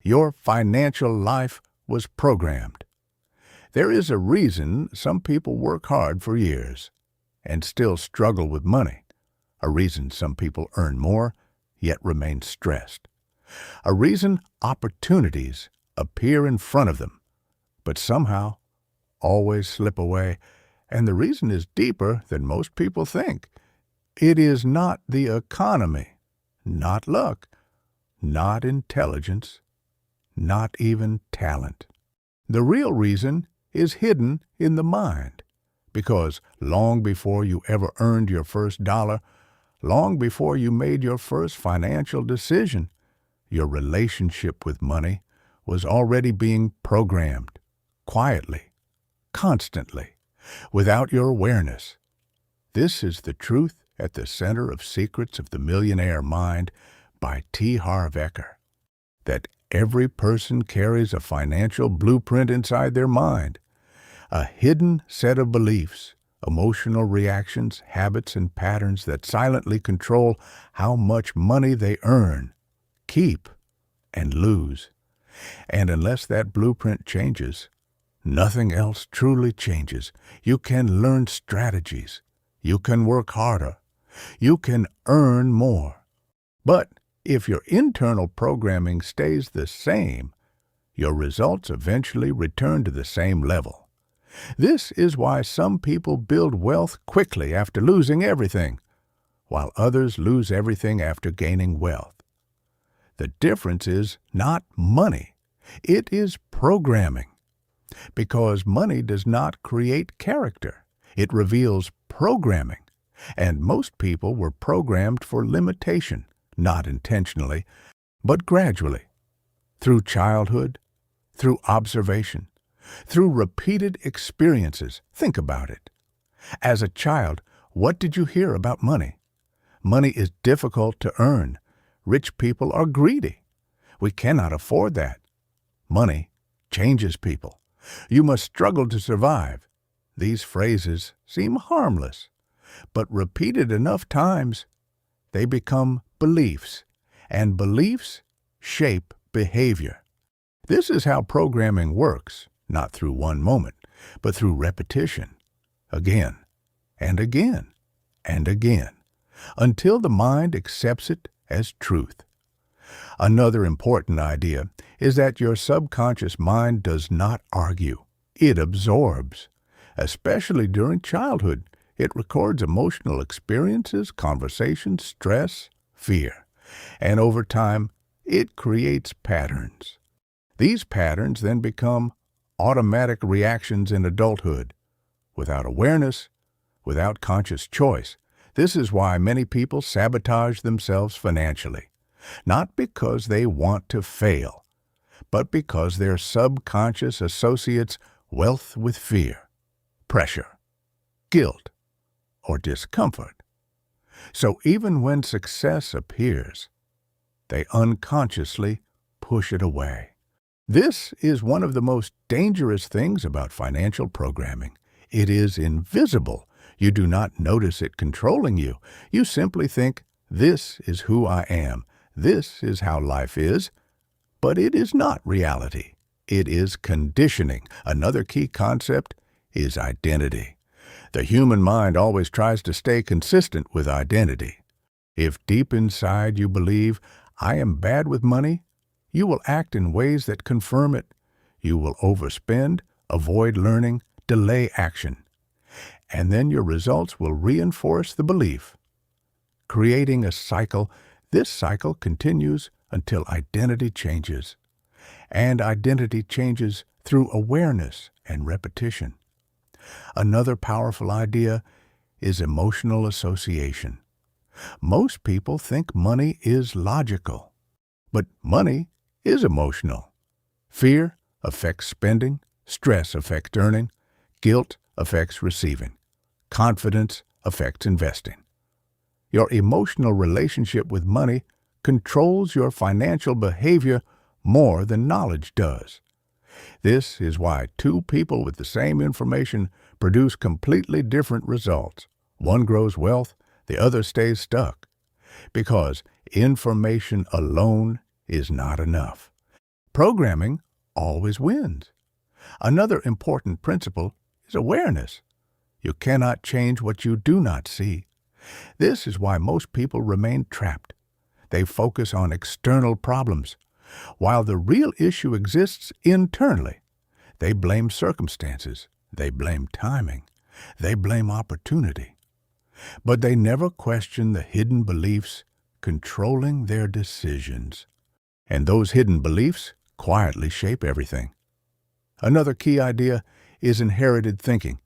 Your financial life was programmed. There is a reason some people work hard for years and still struggle with money. A reason some people earn more, yet remain stressed. A reason opportunities appear in front of them, but somehow always slip away. And the reason is deeper than most people think. It is not the economy, not luck, not intelligence, not even talent. The real reason is hidden in the mind, because long before you ever earned your first dollar, long before you made your first financial decision, your relationship with money was already being programmed, quietly, constantly, without your awareness. This is the truth at the center of Secrets of the Millionaire Mind by T. Harv Eker, that every person carries a financial blueprint inside their mind, a hidden set of beliefs, emotional reactions, habits, and patterns that silently control how much money they earn, keep, and lose. And unless that blueprint changes, nothing else truly changes. You can learn strategies. You can work harder. You can earn more. But if your internal programming stays the same, your results eventually return to the same level. This is why some people build wealth quickly after losing everything, while others lose everything after gaining wealth. The difference is not money. It is programming. Because money does not create character. It reveals programming. And most people were programmed for limitation, not intentionally, but gradually, through childhood, through observation, through repeated experiences. Think about it. As a child, what did you hear about money? Money is difficult to earn. Rich people are greedy. We cannot afford that. Money changes people. You must struggle to survive. These phrases seem harmless, but repeated enough times, they become beliefs, and beliefs shape behavior. This is how programming works, not through one moment, but through repetition, again and again and again, until the mind accepts it as truth. Another important idea is that your subconscious mind does not argue. It absorbs. Especially during childhood, it records emotional experiences, conversations, stress, fear. And over time, it creates patterns. These patterns then become automatic reactions in adulthood, without awareness, without conscious choice. This is why many people sabotage themselves financially, not because they want to fail, but because their subconscious associates wealth with fear, pressure, guilt, or discomfort. So even when success appears, they unconsciously push it away. This is one of the most dangerous things about financial programming. It is invisible. You do not notice it controlling you. You simply think, this is who I am. This is how life is. But it is not reality. It is conditioning. Another key concept is identity. The human mind always tries to stay consistent with identity. If deep inside you believe, I am bad with money, you will act in ways that confirm it. You will overspend, avoid learning, delay action. And then your results will reinforce the belief, creating a cycle. This cycle continues until identity changes. And identity changes through awareness and repetition. Another powerful idea is emotional association. Most people think money is logical, but money is emotional. Fear affects spending, stress affects earning, guilt affects receiving, confidence affects investing. Your emotional relationship with money controls your financial behavior more than knowledge does. This is why two people with the same information produce completely different results. One grows wealth, the other stays stuck. Because information alone is not enough. Programming always wins. Another important principle is awareness. You cannot change what you do not see. This is why most people remain trapped. They focus on external problems, while the real issue exists internally. They blame circumstances. They blame timing. They blame opportunity. But they never question the hidden beliefs controlling their decisions. And those hidden beliefs quietly shape everything. Another key idea is inherited thinking.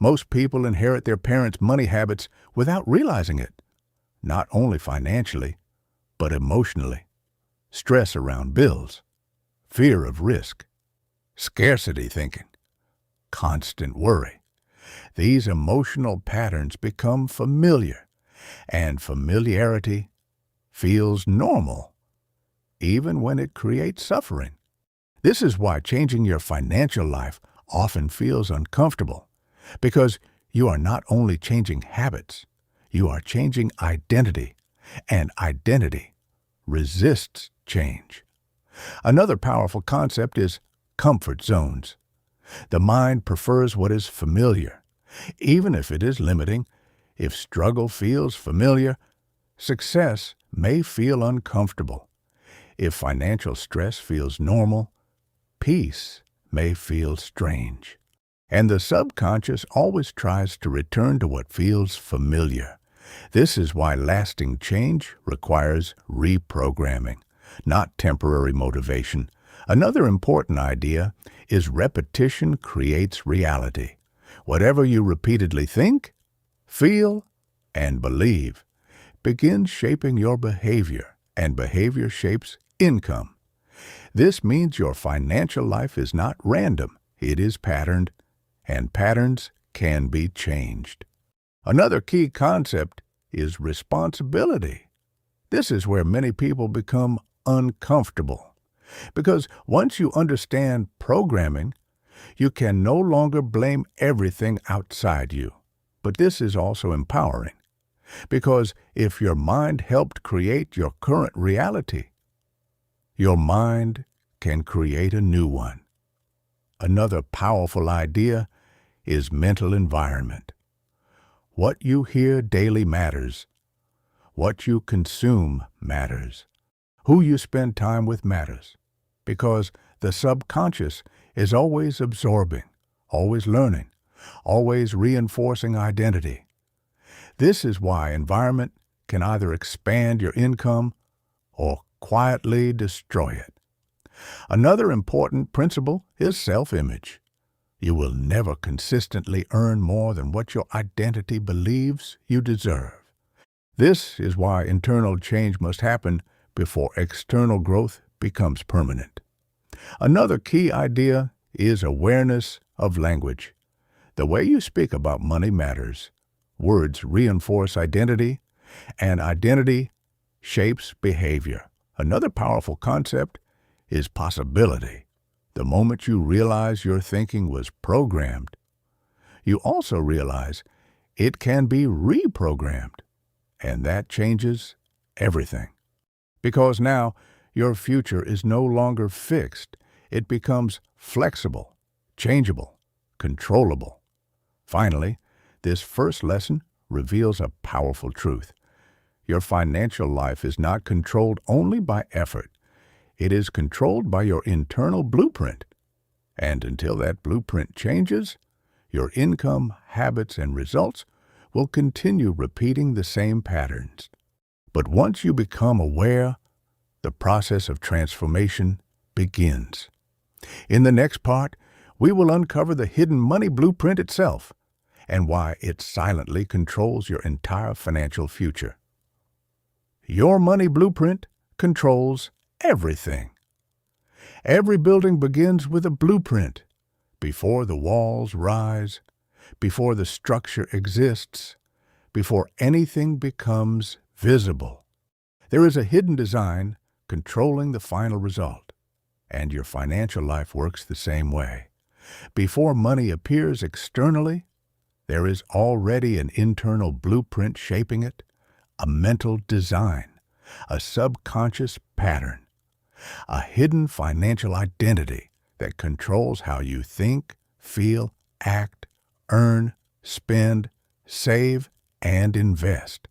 Most people inherit their parents' money habits without realizing it, not only financially, but emotionally. Stress around bills, fear of risk, scarcity thinking, constant worry. These emotional patterns become familiar, and familiarity feels normal, even when it creates suffering. This is why changing your financial life often feels uncomfortable, because you are not only changing habits, you are changing identity, and identity resists change. Another powerful concept is comfort zones. The mind prefers what is familiar, even if it is limiting. If struggle feels familiar, success may feel uncomfortable. If financial stress feels normal, peace may feel strange. And the subconscious always tries to return to what feels familiar. This is why lasting change requires reprogramming, not temporary motivation. Another important idea is repetition creates reality. Whatever you repeatedly think, feel, and believe begins shaping your behavior, and behavior shapes income. This means your financial life is not random, it is patterned, and patterns can be changed. Another key concept is responsibility. This is where many people become uncomfortable, because once you understand programming, you can no longer blame everything outside you. But this is also empowering, because if your mind helped create your current reality, your mind can create a new one. Another powerful idea is mental environment. What you hear daily matters. What you consume matters. Who you spend time with matters, because the subconscious is always absorbing, always learning, always reinforcing identity. This is why environment can either expand your income or quietly destroy it. Another important principle is self-image. You will never consistently earn more than what your identity believes you deserve. This is why internal change must happen before external growth becomes permanent. Another key idea is awareness of language. The way you speak about money matters. Words reinforce identity, and identity shapes behavior. Another powerful concept is possibility. The moment you realize your thinking was programmed, you also realize it can be reprogrammed, and that changes everything. Because now your future is no longer fixed. It becomes flexible, changeable, controllable. Finally, this first lesson reveals a powerful truth. Your financial life is not controlled only by effort. It is controlled by your internal blueprint. And until that blueprint changes, your income, habits, and results will continue repeating the same patterns. But once you become aware, the process of transformation begins. In the next part, we will uncover the hidden money blueprint itself and why it silently controls your entire financial future. Your money blueprint controls everything. Every building begins with a blueprint. Before the walls rise, before the structure exists, before anything becomes visible, there is a hidden design controlling the final result. And your financial life works the same way. Before money appears externally, there is already an internal blueprint shaping it, a mental design, a subconscious pattern. a hidden financial identity that controls how you think, feel, act, earn, spend, save, and invest.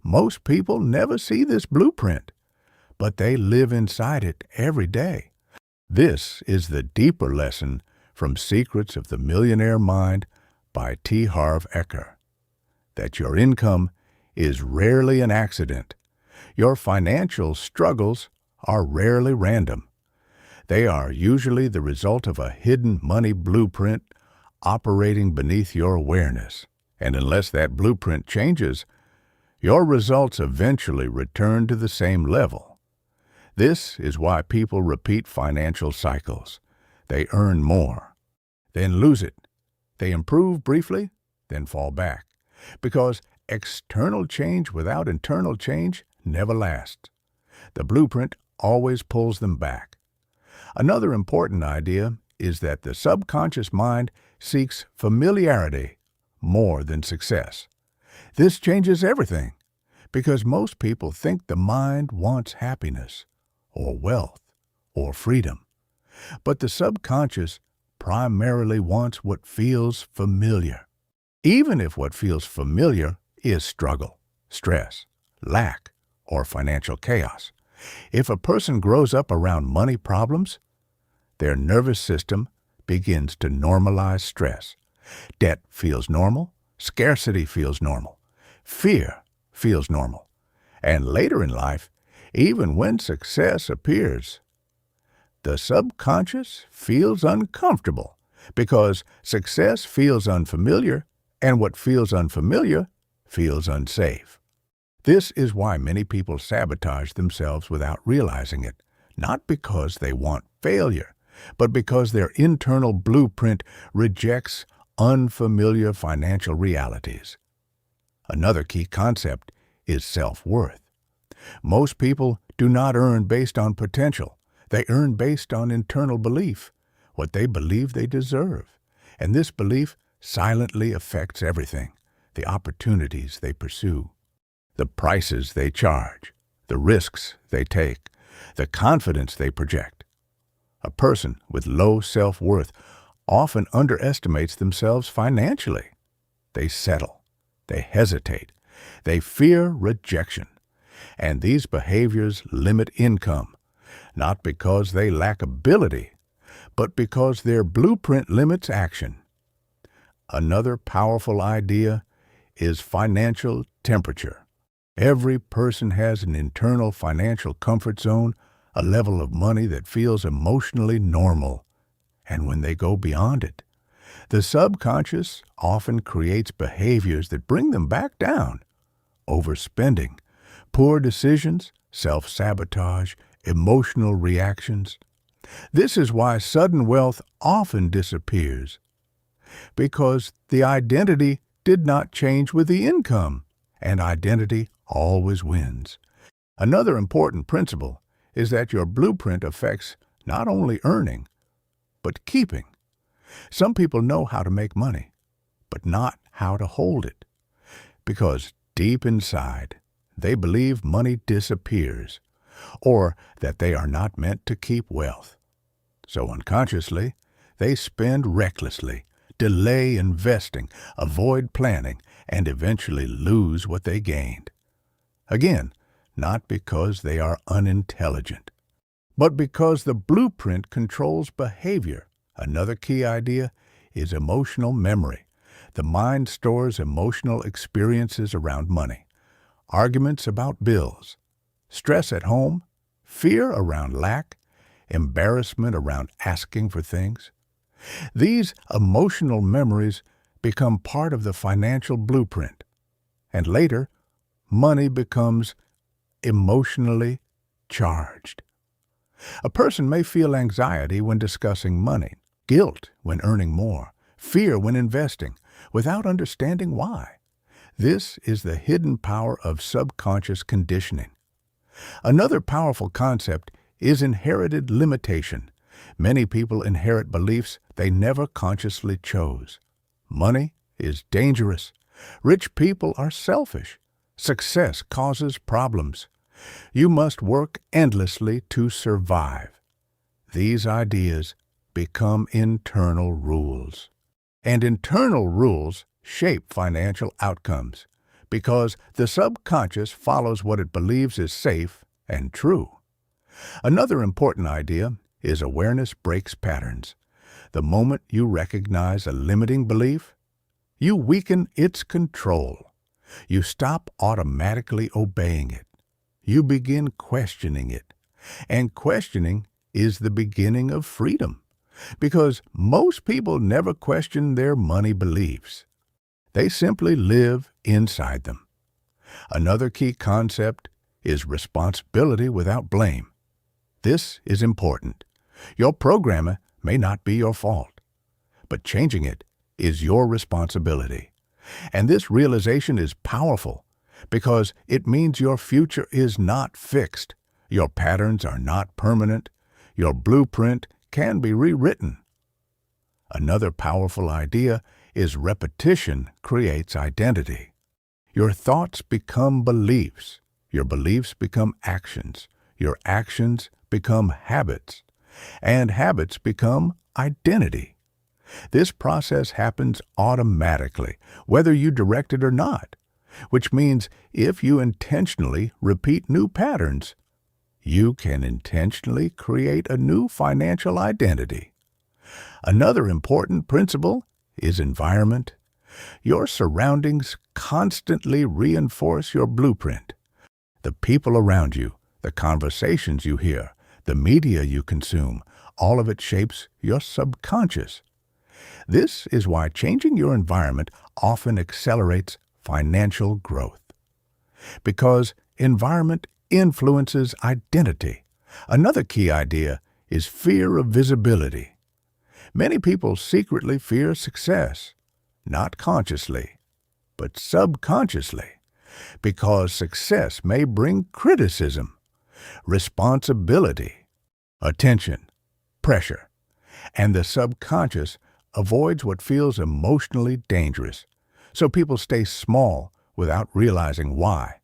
Most people never see this blueprint, but they live inside it every day. This is the deeper lesson from Secrets of the Millionaire Mind by T. Harv Eker, that your income is rarely an accident. Your financial struggles are rarely random. They are usually the result of a hidden money blueprint operating beneath your awareness. And unless that blueprint changes, your results eventually return to the same level. This is why people repeat financial cycles. They earn more, then lose it. They improve briefly, then fall back. Because external change without internal change never lasts. The blueprint always pulls them back. Another important idea is that the subconscious mind seeks familiarity more than success. This changes everything, because most people think the mind wants happiness, or wealth, or freedom. But the subconscious primarily wants what feels familiar, even if what feels familiar is struggle, stress, lack, or financial chaos. If a person grows up around money problems, their nervous system begins to normalize stress. Debt feels normal, scarcity feels normal, fear feels normal. And later in life, even when success appears, the subconscious feels uncomfortable because success feels unfamiliar, and what feels unfamiliar feels unsafe. This is why many people sabotage themselves without realizing it, not because they want failure, but because their internal blueprint rejects unfamiliar financial realities. Another key concept is self-worth. Most people do not earn based on potential. They earn based on internal belief, what they believe they deserve. And this belief silently affects everything: the opportunities they pursue, the prices they charge, the risks they take, the confidence they project. A person with low self-worth often underestimates themselves financially. They settle, they hesitate, they fear rejection. And these behaviors limit income, not because they lack ability, but because their blueprint limits action. Another powerful idea is financial temperature. Every person has an internal financial comfort zone, a level of money that feels emotionally normal. And when they go beyond it, the subconscious often creates behaviors that bring them back down. Overspending, poor decisions, self-sabotage, emotional reactions. This is why sudden wealth often disappears, because the identity did not change with the income, and identity always wins. Another important principle is that your blueprint affects not only earning, but keeping. Some people know how to make money, but not how to hold it, because deep inside, they believe money disappears, or that they are not meant to keep wealth. So unconsciously, they spend recklessly, delay investing, avoid planning, and eventually lose what they gained. Again, not because they are unintelligent, but because the blueprint controls behavior. Another key idea is emotional memory. The mind stores emotional experiences around money, arguments about bills, stress at home, fear around lack, embarrassment around asking for things. These emotional memories become part of the financial blueprint, and later, money becomes emotionally charged. A person may feel anxiety when discussing money, guilt when earning more, fear when investing, without understanding why. This is the hidden power of subconscious conditioning. Another powerful concept is inherited limitation. Many people inherit beliefs they never consciously chose. Money is dangerous. Rich people are selfish. Success causes problems. You must work endlessly to survive. These ideas become internal rules. And internal rules shape financial outcomes because the subconscious follows what it believes is safe and true. Another important idea is awareness breaks patterns. The moment you recognize a limiting belief, you weaken its control. You stop automatically obeying it. You begin questioning it. And questioning is the beginning of freedom, because most people never question their money beliefs. They simply live inside them. Another key concept is responsibility without blame. This is important. Your programming may not be your fault, but changing it is your responsibility. And this realization is powerful because it means your future is not fixed. Your patterns are not permanent. Your blueprint can be rewritten. Another powerful idea is repetition creates identity. Your thoughts become beliefs. Your beliefs become actions. Your actions become habits. And habits become identity. This process happens automatically, whether you direct it or not, which means if you intentionally repeat new patterns, you can intentionally create a new financial identity. Another important principle is environment. Your surroundings constantly reinforce your blueprint. The people around you, the conversations you hear, the media you consume, all of it shapes your subconscious. This is why changing your environment often accelerates financial growth. Because environment influences identity. Another key idea is fear of visibility. Many people secretly fear success, not consciously, but subconsciously, because success may bring criticism, responsibility, attention, pressure, and the subconscious avoids what feels emotionally dangerous, so people stay small without realizing why.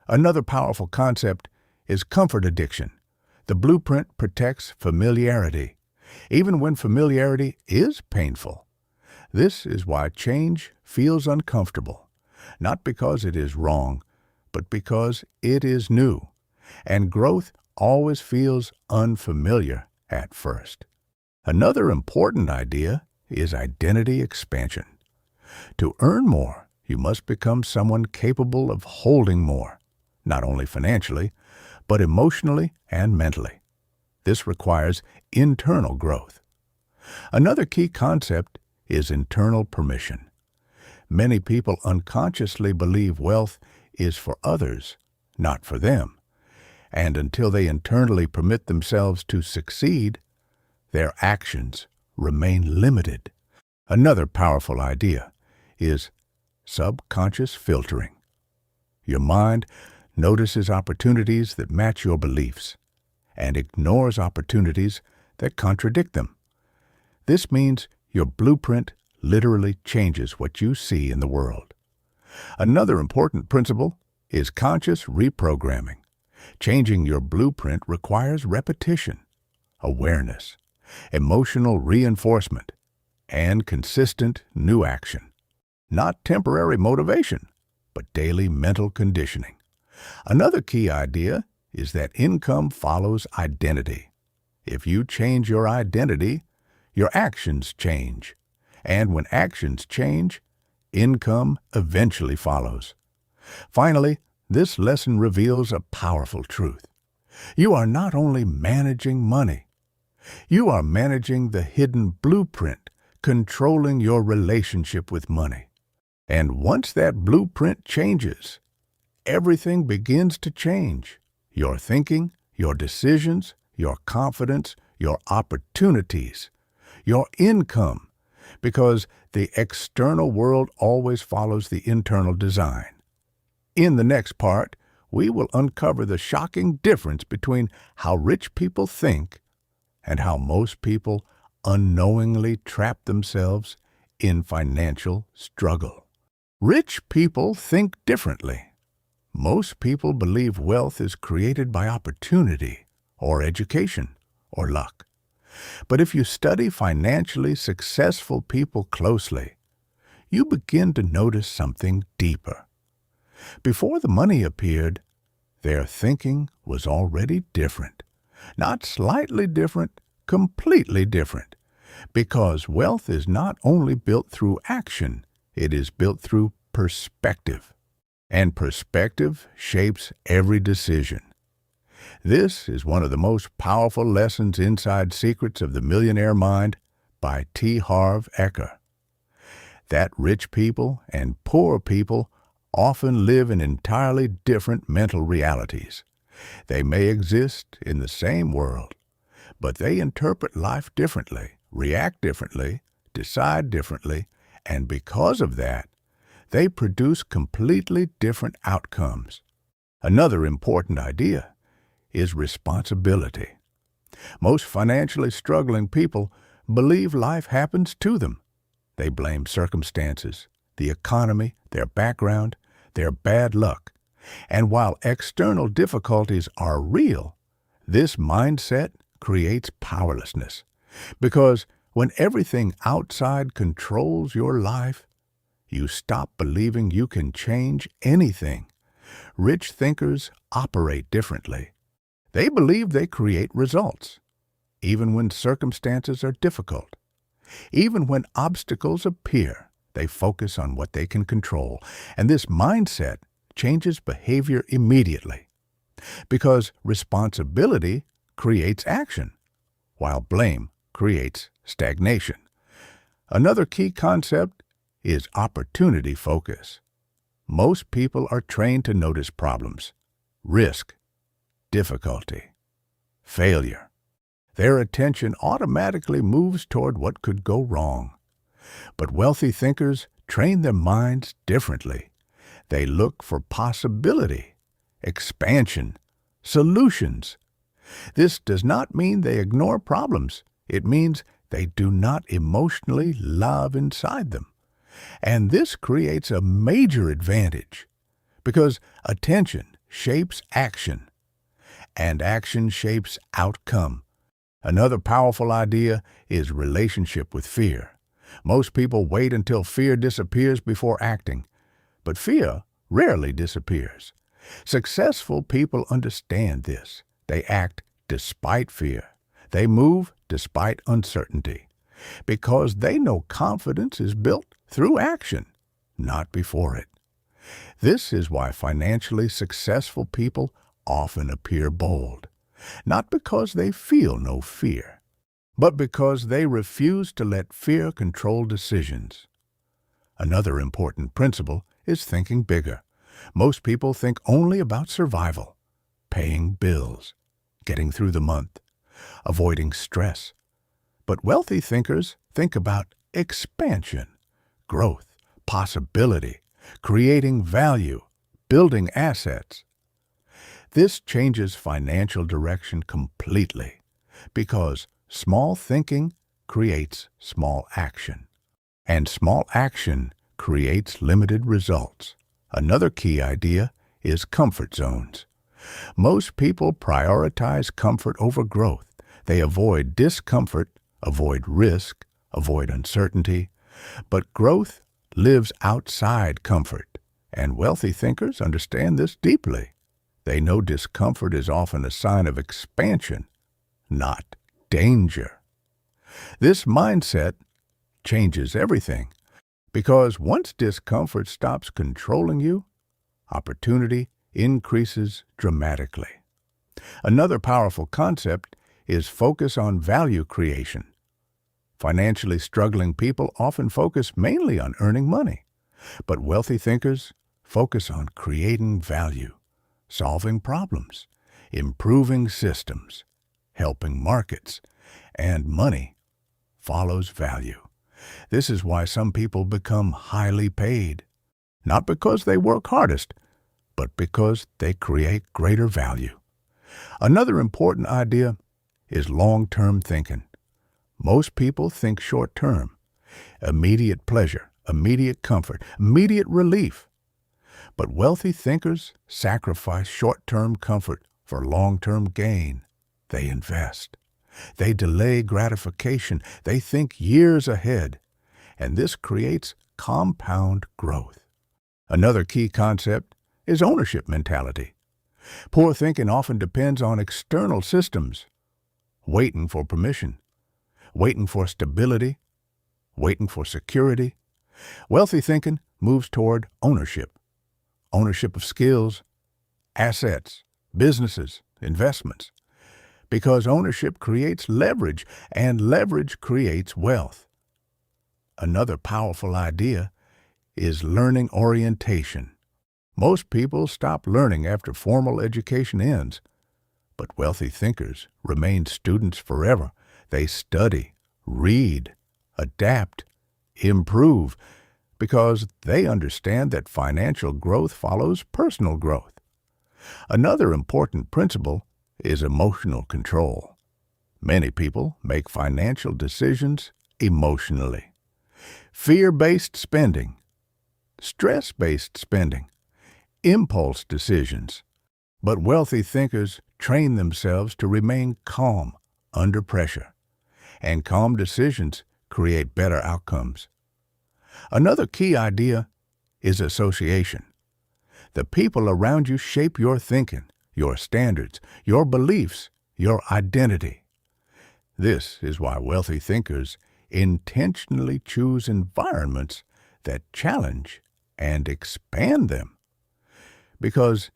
Another powerful concept is comfort addiction. The blueprint protects familiarity, even when familiarity is painful. This is why change feels uncomfortable, not because it is wrong, but because it is new, and growth always feels unfamiliar at first. Another important idea is identity expansion. To earn more, you must become someone capable of holding more, not only financially, but emotionally and mentally. This requires internal growth. Another key concept is internal permission. Many people unconsciously believe wealth is for others, not for them. And until they internally permit themselves to succeed, their actions remain limited. Another powerful idea is subconscious filtering. Your mind notices opportunities that match your beliefs and ignores opportunities that contradict them. This means your blueprint literally changes what you see in the world. Another important principle is conscious reprogramming. Changing your blueprint requires repetition, awareness, emotional reinforcement, and consistent new action. Not temporary motivation, but daily mental conditioning. Another key idea is that income follows identity. If you change your identity, your actions change. And when actions change, income eventually follows. Finally, this lesson reveals a powerful truth. You are not only managing money, you are managing the hidden blueprint, controlling your relationship with money. And once that blueprint changes, everything begins to change. Your thinking, your decisions, your confidence, your opportunities, your income, because the external world always follows the internal design. In the next part, we will uncover the shocking difference between how rich people think and how most people unknowingly trap themselves in financial struggle. Rich people think differently. Most people believe wealth is created by opportunity or education or luck. But if you study financially successful people closely, you begin to notice something deeper. Before the money appeared, their thinking was already different. Not slightly different, completely different. Because wealth is not only built through action, it is built through perspective. And perspective shapes every decision. This is one of the most powerful lessons inside Secrets of the Millionaire Mind by T. Harv Eker. That rich people and poor people often live in entirely different mental realities. They may exist in the same world, but they interpret life differently, react differently, decide differently, and because of that, they produce completely different outcomes. Another important idea is responsibility. Most financially struggling people believe life happens to them. They blame circumstances, the economy, their background, their bad luck. And while external difficulties are real, this mindset creates powerlessness. Because when everything outside controls your life, you stop believing you can change anything. Rich thinkers operate differently. They believe they create results, even when circumstances are difficult. Even when obstacles appear, they focus on what they can control, and this mindset changes behavior immediately. Because responsibility creates action, while blame creates stagnation. Another key concept is opportunity focus. Most people are trained to notice problems, risk, difficulty, failure. Their attention automatically moves toward what could go wrong. But wealthy thinkers train their minds differently. They look for possibility, expansion, solutions. This does not mean they ignore problems. It means they do not emotionally love inside them. And this creates a major advantage because attention shapes action, and action shapes outcome. Another powerful idea is relationship with fear. Most people wait until fear disappears before acting, but fear rarely disappears. Successful people understand this. They act despite fear. They move despite uncertainty, because they know confidence is built through action, not before it. This is why financially successful people often appear bold, not because they feel no fear, but because they refuse to let fear control decisions. Another important principle is thinking bigger. Most people think only about survival, paying bills, getting through the month, avoiding stress. But wealthy thinkers think about expansion, growth, possibility, creating value, building assets. This changes financial direction completely because small thinking creates small action, and small action creates limited results. Another key idea is comfort zones. Most people prioritize comfort over growth. They avoid discomfort, avoid risk, avoid uncertainty. But growth lives outside comfort, and wealthy thinkers understand this deeply. They know discomfort is often a sign of expansion, not danger. This mindset changes everything, because once discomfort stops controlling you, opportunity increases dramatically. Another powerful concept is focus on value creation. Financially struggling people often focus mainly on earning money, but wealthy thinkers focus on creating value, solving problems, improving systems, helping markets, and money follows value. This is why some people become highly paid, not because they work hardest, but because they create greater value. Another important idea is long-term thinking. Most people think short-term, immediate pleasure, immediate comfort, immediate relief. But wealthy thinkers sacrifice short-term comfort for long-term gain. They invest. They delay gratification. They think years ahead. And this creates compound growth. Another key concept is ownership mentality. Poor thinking often depends on external systems, waiting for permission, waiting for stability, waiting for security. Wealthy thinking moves toward ownership. Ownership of skills, assets, businesses, investments. Because ownership creates leverage, and leverage creates wealth. Another powerful idea is learning orientation. Most people stop learning after formal education ends, but wealthy thinkers remain students forever. They study, read, adapt, improve, because they understand that financial growth follows personal growth. Another important principle is emotional control. Many people make financial decisions emotionally. Fear-based spending, stress-based spending, impulse decisions. But wealthy thinkers train themselves to remain calm under pressure, and calm decisions create better outcomes. Another key idea is association. The people around you shape your thinking, your standards, your beliefs, your identity. This is why wealthy thinkers intentionally choose environments that challenge and expand them. Because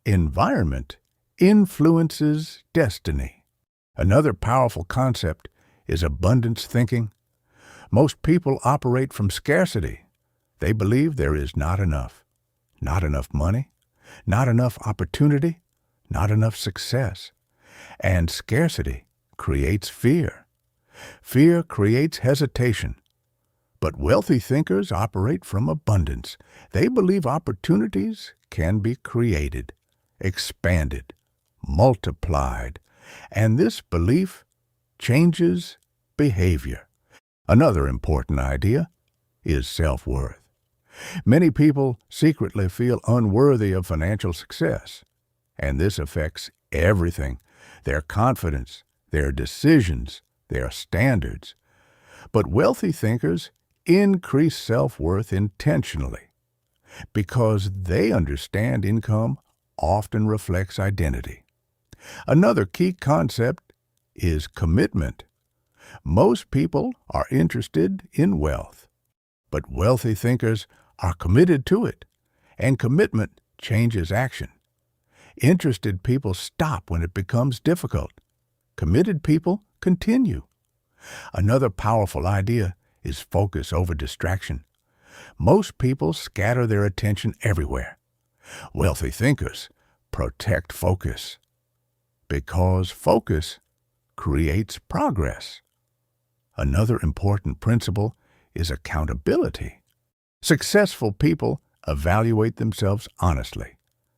environment influences destiny. Another powerful concept is abundance thinking. Most people operate from scarcity. They believe there is not enough money, not enough opportunity, not enough success. And scarcity creates fear. Fear creates hesitation. But wealthy thinkers operate from abundance. They believe opportunities can be created, expanded, multiplied, and this belief changes behavior. Another important idea is self-worth. Many people secretly feel unworthy of financial success, and this affects everything: their confidence, their decisions, their standards. But wealthy thinkers increase self-worth intentionally because they understand income often reflects identity. Another key concept is commitment. Most people are interested in wealth, but wealthy thinkers are committed to it, and commitment changes action. Interested people stop when it becomes difficult. Committed people continue. Another powerful idea is focus over distraction. Most people scatter their attention everywhere. Wealthy thinkers protect focus, because focus creates progress. Another important principle is accountability. Successful people evaluate themselves honestly.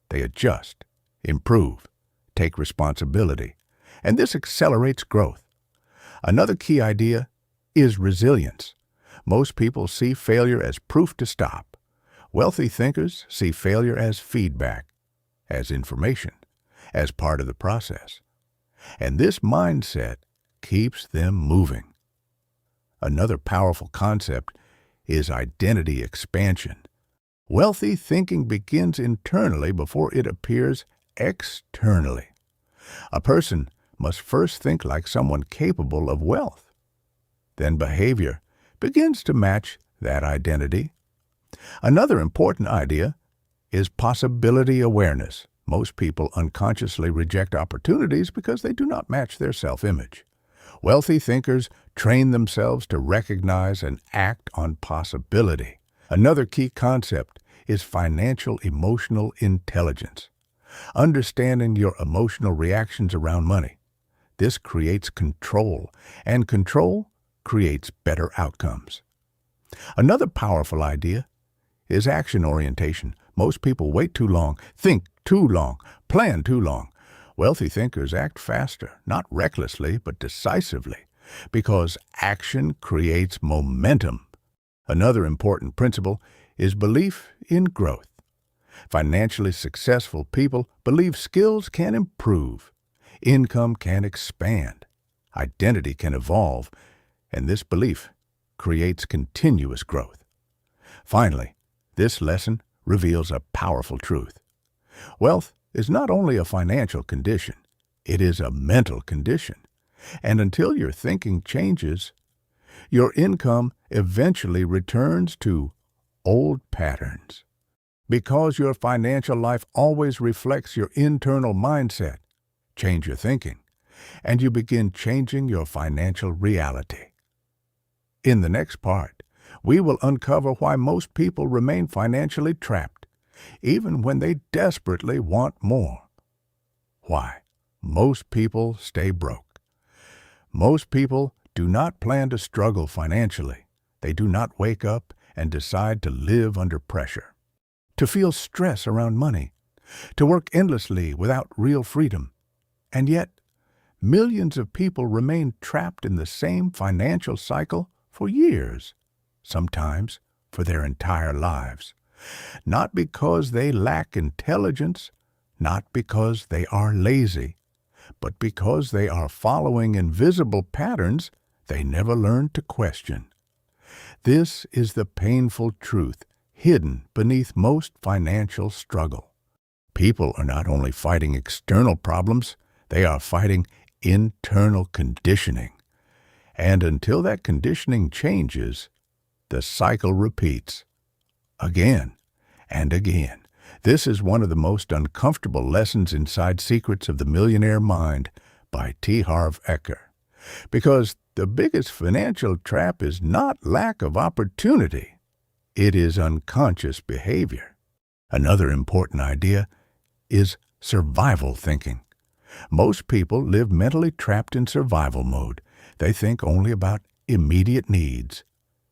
They adjust, improve, take responsibility, and this accelerates growth. Another key idea is resilience. Most people see failure as proof to stop. Wealthy thinkers see failure as feedback, as information, as part of the process. And this mindset keeps them moving. Another powerful concept is identity expansion. Wealthy thinking begins internally before it appears externally. A person must first think like someone capable of wealth. Then behavior begins to match that identity. Another important idea is possibility awareness. Most people unconsciously reject opportunities because they do not match their self-image. Wealthy thinkers train themselves to recognize and act on possibility. Another key concept is financial emotional intelligence. Understanding your emotional reactions around money. This creates control, and control creates better outcomes. Another powerful idea is action orientation. Most people wait too long, think too long, plan too long. Wealthy thinkers act faster, not recklessly, but decisively, because action creates momentum. Another important principle is belief in growth. Financially successful people believe skills can improve, income can expand, identity can evolve, and this belief creates continuous growth. Finally, this lesson reveals a powerful truth. Wealth is not only a financial condition, it is a mental condition. And until your thinking changes, your income eventually returns to old patterns. Because your financial life always reflects your internal mindset, change your thinking, and you begin changing your financial reality. In the next part, we will uncover why most people remain financially trapped, even when they desperately want more. Why most people stay broke. Most people do not plan to struggle financially. They do not wake up and decide to live under pressure, to feel stress around money, to work endlessly without real freedom. And yet, millions of people remain trapped in the same financial cycle for years, sometimes for their entire lives. Not because they lack intelligence, not because they are lazy, but because they are following invisible patterns they never learned to question. This is the painful truth hidden beneath most financial struggle. People are not only fighting external problems, they are fighting internal conditioning. And until that conditioning changes, the cycle repeats again and again. This is one of the most uncomfortable lessons inside Secrets of the Millionaire Mind by T. Harv Eker. Because the biggest financial trap is not lack of opportunity. It is unconscious behavior. Another important idea is survival thinking. Most people live mentally trapped in survival mode. They think only about immediate needs,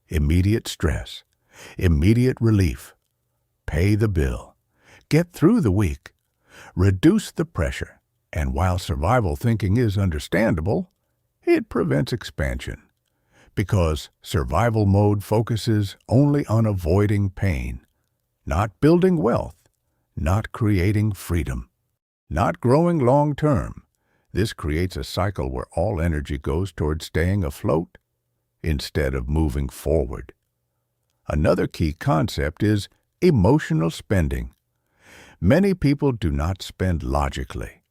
immediate stress, immediate relief. Pay the bill, get through the week, reduce the pressure. And while survival thinking is understandable, it prevents expansion, because survival mode focuses only on avoiding pain, not building wealth, not creating freedom, not growing long term. This creates a cycle where all energy goes toward staying afloat instead of moving forward. Another key concept is emotional spending. Many people do not spend logically.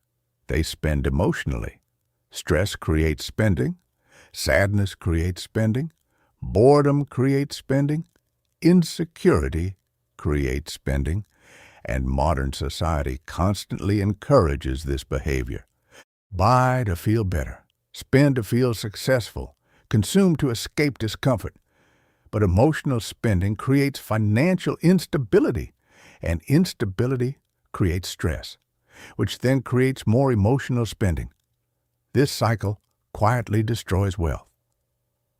They spend emotionally. Stress creates spending. Sadness creates spending. Boredom creates spending. Insecurity creates spending. And modern society constantly encourages this behavior. Buy to feel better. Spend to feel successful. Consume to escape discomfort. But emotional spending creates financial instability, and instability creates stress, which then creates more emotional spending. This cycle quietly destroys wealth.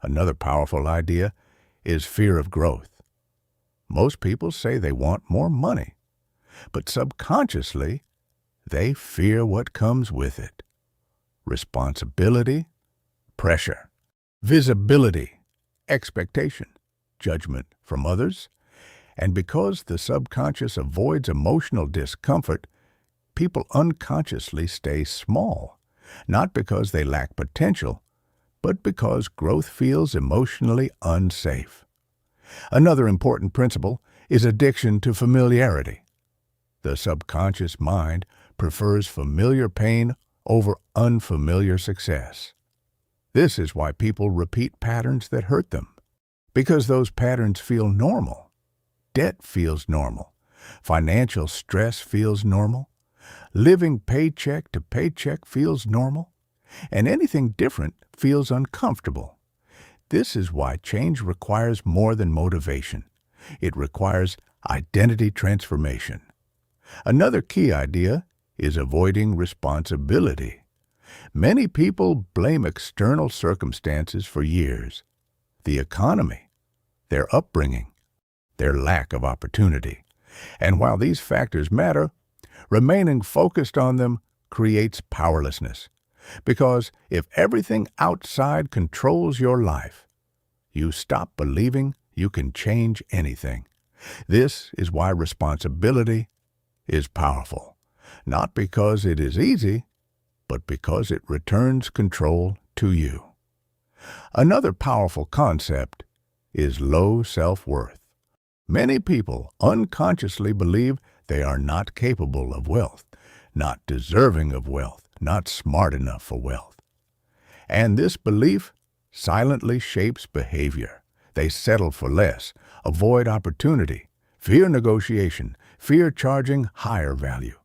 Another powerful idea is fear of growth. Most people say they want more money, but subconsciously, they fear what comes with it. Responsibility, pressure, visibility, expectation, judgment from others. And because the subconscious avoids emotional discomfort, people unconsciously stay small, not because they lack potential, but because growth feels emotionally unsafe. Another important principle is addiction to familiarity. The subconscious mind prefers familiar pain over unfamiliar success. This is why people repeat patterns that hurt them, because those patterns feel normal. Debt feels normal. Financial stress feels normal. Living paycheck to paycheck feels normal. And anything different feels uncomfortable. This is why change requires more than motivation. It requires identity transformation. Another key idea is avoiding responsibility. Many people blame external circumstances for years. The economy, their upbringing, their lack of opportunity. And while these factors matter, remaining focused on them creates powerlessness. Because if everything outside controls your life, you stop believing you can change anything. This is why responsibility is powerful, not because it is easy, but because it returns control to you. Another powerful concept is low self-worth. Many people unconsciously believe they are not capable of wealth, not deserving of wealth, not smart enough for wealth. And this belief silently shapes behavior. They settle for less, avoid opportunity, fear negotiation, fear charging higher value.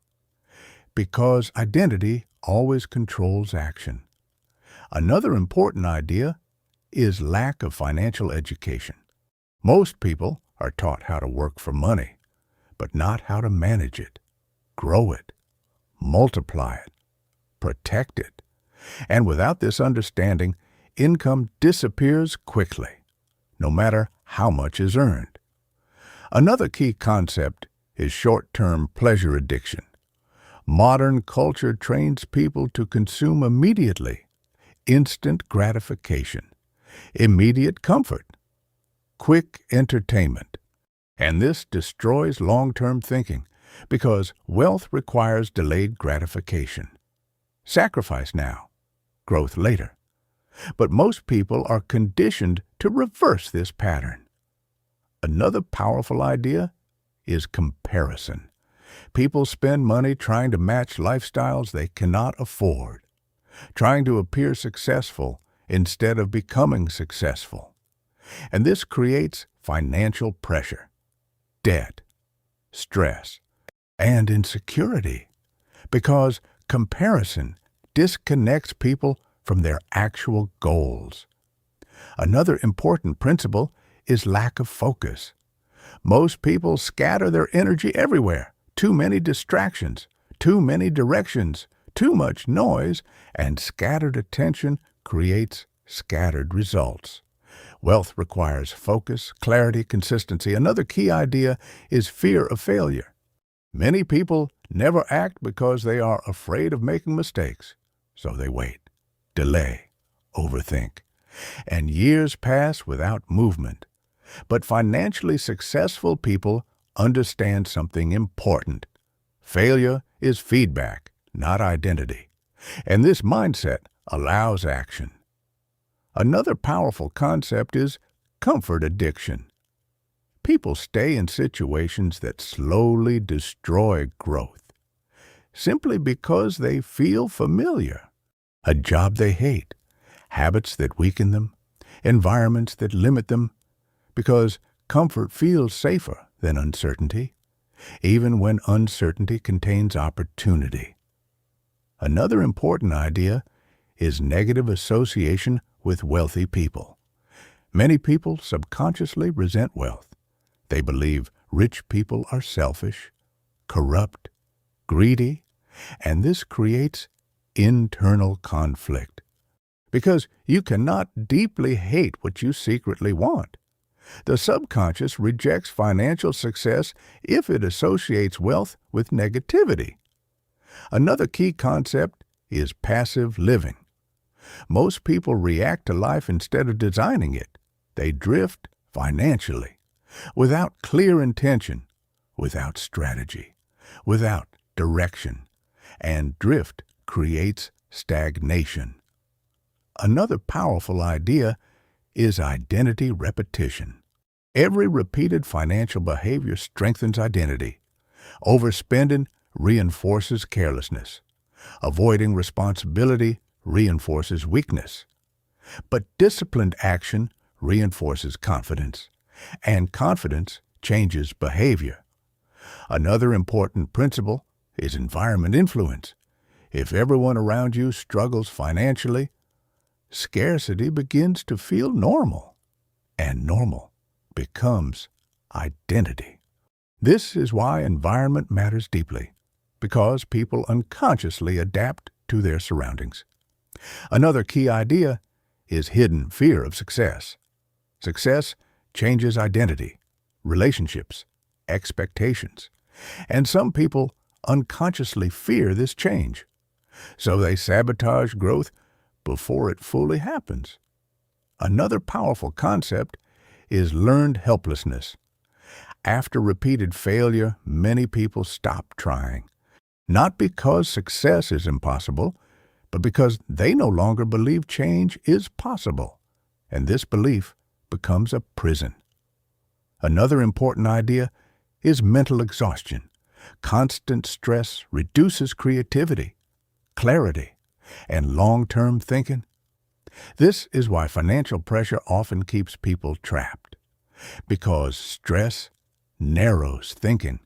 Because identity always controls action. Another important idea is lack of financial education. Most people are taught how to work for money, but not how to manage it, grow it, multiply it, protect it. And without this understanding, income disappears quickly, no matter how much is earned. Another key concept is short-term pleasure addiction. Modern culture trains people to consume immediately, instant gratification, immediate comfort, quick entertainment. And this destroys long-term thinking because wealth requires delayed gratification. Sacrifice now, growth later. But most people are conditioned to reverse this pattern. Another powerful idea is comparison. People spend money trying to match lifestyles they cannot afford, trying to appear successful instead of becoming successful. And this creates financial pressure, debt, stress, and insecurity because comparison disconnects people from their actual goals. Another important principle is lack of focus. Most people scatter their energy everywhere. Too many distractions, too many directions, too much noise, and scattered attention creates scattered results. Wealth requires focus, clarity, consistency. Another key idea is fear of failure. Many people never act because they are afraid of making mistakes. So they wait, delay, overthink, and years pass without movement. But financially successful people understand something important. Failure is feedback, not identity. And this mindset allows action. Another powerful concept is comfort addiction. People stay in situations that slowly destroy growth, simply because they feel familiar. A job they hate, habits that weaken them, environments that limit them, because comfort feels safer than uncertainty, even when uncertainty contains opportunity. Another important idea is negative association with wealthy people. Many people subconsciously resent wealth. They believe rich people are selfish, corrupt, greedy, and this creates internal conflict. Because you cannot deeply hate what you secretly want. The subconscious rejects financial success if it associates wealth with negativity. Another key concept is passive living. Most people react to life instead of designing it. They drift financially, without clear intention, without strategy, without direction, and drift creates stagnation. Another powerful idea is identity repetition. Every repeated financial behavior strengthens identity. Overspending reinforces carelessness. Avoiding responsibility reinforces weakness. But disciplined action reinforces confidence, and confidence changes behavior. Another important principle is environment influence. If everyone around you struggles financially, scarcity begins to feel normal, and normal becomes identity. This is why environment matters deeply, because people unconsciously adapt to their surroundings. Another key idea is hidden fear of success. Success changes identity, relationships, expectations, and some people unconsciously fear this change. So they sabotage growth before it fully happens. Another powerful concept is learned helplessness. After repeated failure, many people stop trying. Not because success is impossible, but because they no longer believe change is possible. And this belief becomes a prison. Another important idea is mental exhaustion. Constant stress reduces creativity, clarity, and long-term thinking. This is why financial pressure often keeps people trapped, because stress narrows thinking.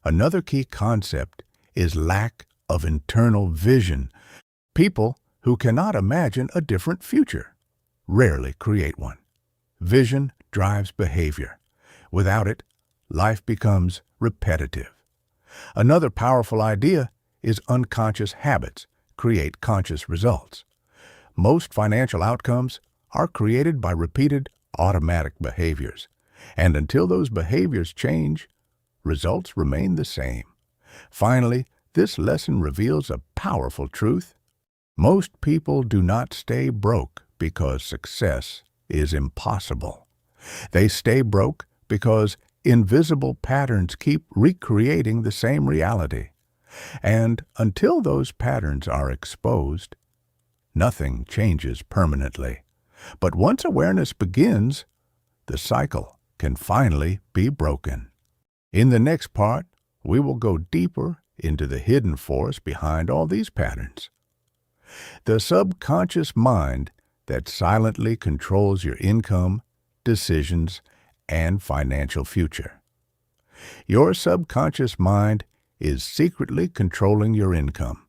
Another key concept is lack of internal vision. People who cannot imagine a different future rarely create one. Vision drives behavior. Without it, life becomes repetitive. Another powerful idea is unconscious habits create conscious results. Most financial outcomes are created by repeated automatic behaviors, and until those behaviors change, results remain the same. Finally, this lesson reveals a powerful truth. Most people do not stay broke because success is impossible. They stay broke because invisible patterns keep recreating the same reality. And until those patterns are exposed, nothing changes permanently. But once awareness begins, the cycle can finally be broken. In the next part, we will go deeper into the hidden force behind all these patterns. The subconscious mind that silently controls your income, decisions, and financial future. Your subconscious mind is secretly controlling your income.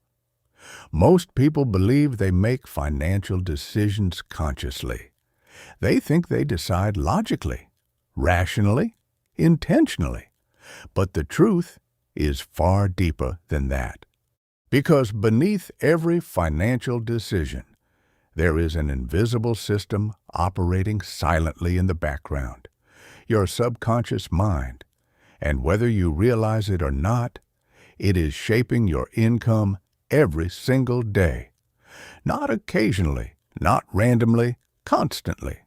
Most people believe they make financial decisions consciously. They think they decide logically, rationally, intentionally. But the truth is far deeper than that. Because beneath every financial decision, there is an invisible system operating silently in the background, your subconscious mind. And whether you realize it or not, it is shaping your income every single day. Not occasionally, not randomly, constantly.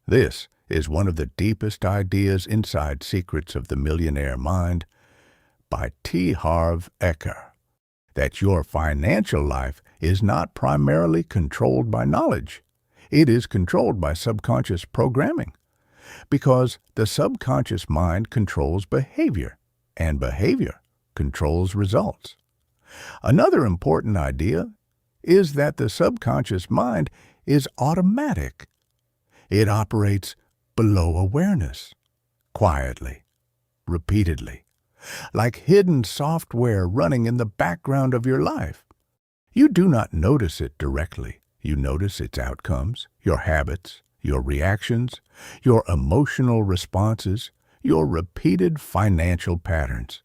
This is one of the deepest ideas inside Secrets of the Millionaire Mind by T. Harv Eker, that your financial life is not primarily controlled by knowledge. It is controlled by subconscious programming, because the subconscious mind controls behavior, and behavior controls results. Another important idea is that the subconscious mind is automatic. It operates below awareness, quietly, repeatedly, like hidden software running in the background of your life. You do not notice it directly. You notice its outcomes, your habits, your reactions, your emotional responses, your repeated financial patterns.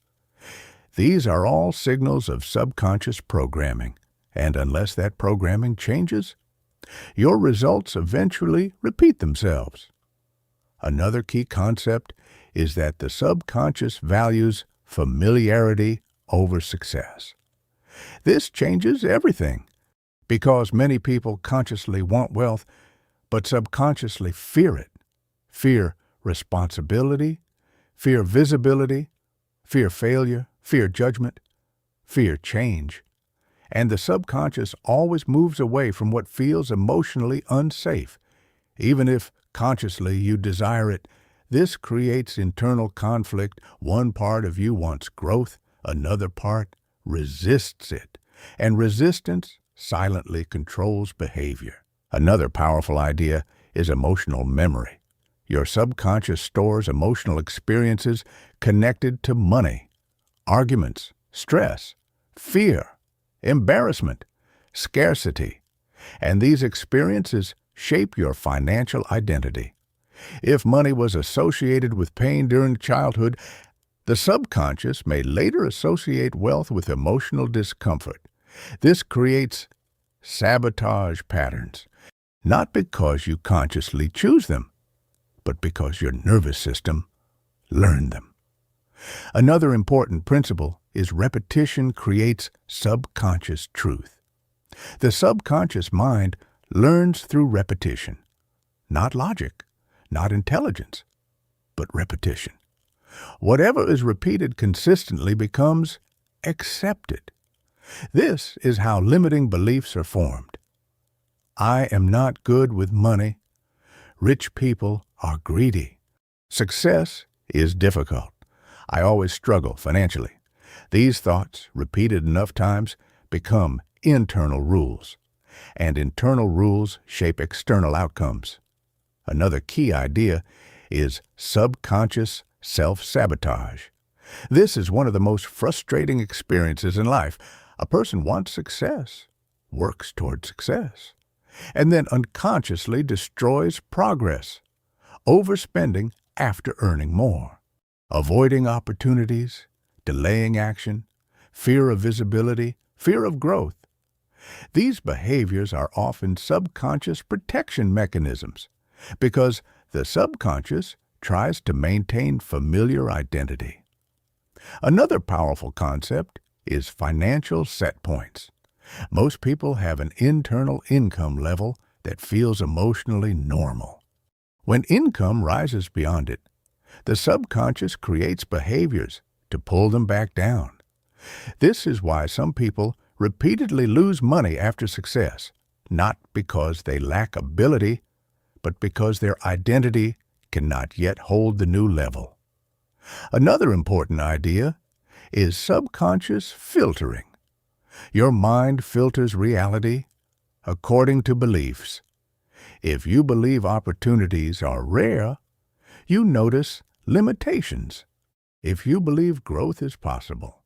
These are all signals of subconscious programming, and unless that programming changes, your results eventually repeat themselves. Another key concept is that the subconscious values familiarity over success. This changes everything, because many people consciously want wealth, but subconsciously fear it. Fear responsibility, fear visibility, fear failure, fear judgment, fear change. And the subconscious always moves away from what feels emotionally unsafe. Even if consciously you desire it, this creates internal conflict. One part of you wants growth, another part resists it. And resistance silently controls behavior. Another powerful idea is emotional memory. Your subconscious stores emotional experiences connected to money, arguments, stress, fear, embarrassment, scarcity, and these experiences shape your financial identity. If money was associated with pain during childhood, the subconscious may later associate wealth with emotional discomfort. This creates sabotage patterns, not because you consciously choose them, but because your nervous system learned them. Another important principle is repetition creates subconscious truth. The subconscious mind learns through repetition, not logic, not intelligence, but repetition. Whatever is repeated consistently becomes accepted. This is how limiting beliefs are formed. I am not good with money. Rich people are greedy. Success is difficult. I always struggle financially. These thoughts, repeated enough times, become internal rules, and internal rules shape external outcomes. Another key idea is subconscious self-sabotage. This is one of the most frustrating experiences in life. A person wants success, works toward success, and then unconsciously destroys progress, overspending after earning more, avoiding opportunities, delaying action, fear of visibility, fear of growth. These behaviors are often subconscious protection mechanisms because the subconscious tries to maintain familiar identity. Another powerful concept is financial set points. Most people have an internal income level that feels emotionally normal. When income rises beyond it, the subconscious creates behaviors to pull them back down. This is why some people repeatedly lose money after success, not because they lack ability, but because their identity cannot yet hold the new level. Another important idea is subconscious filtering. Your mind filters reality according to beliefs. If you believe opportunities are rare, you notice limitations. If you believe growth is possible,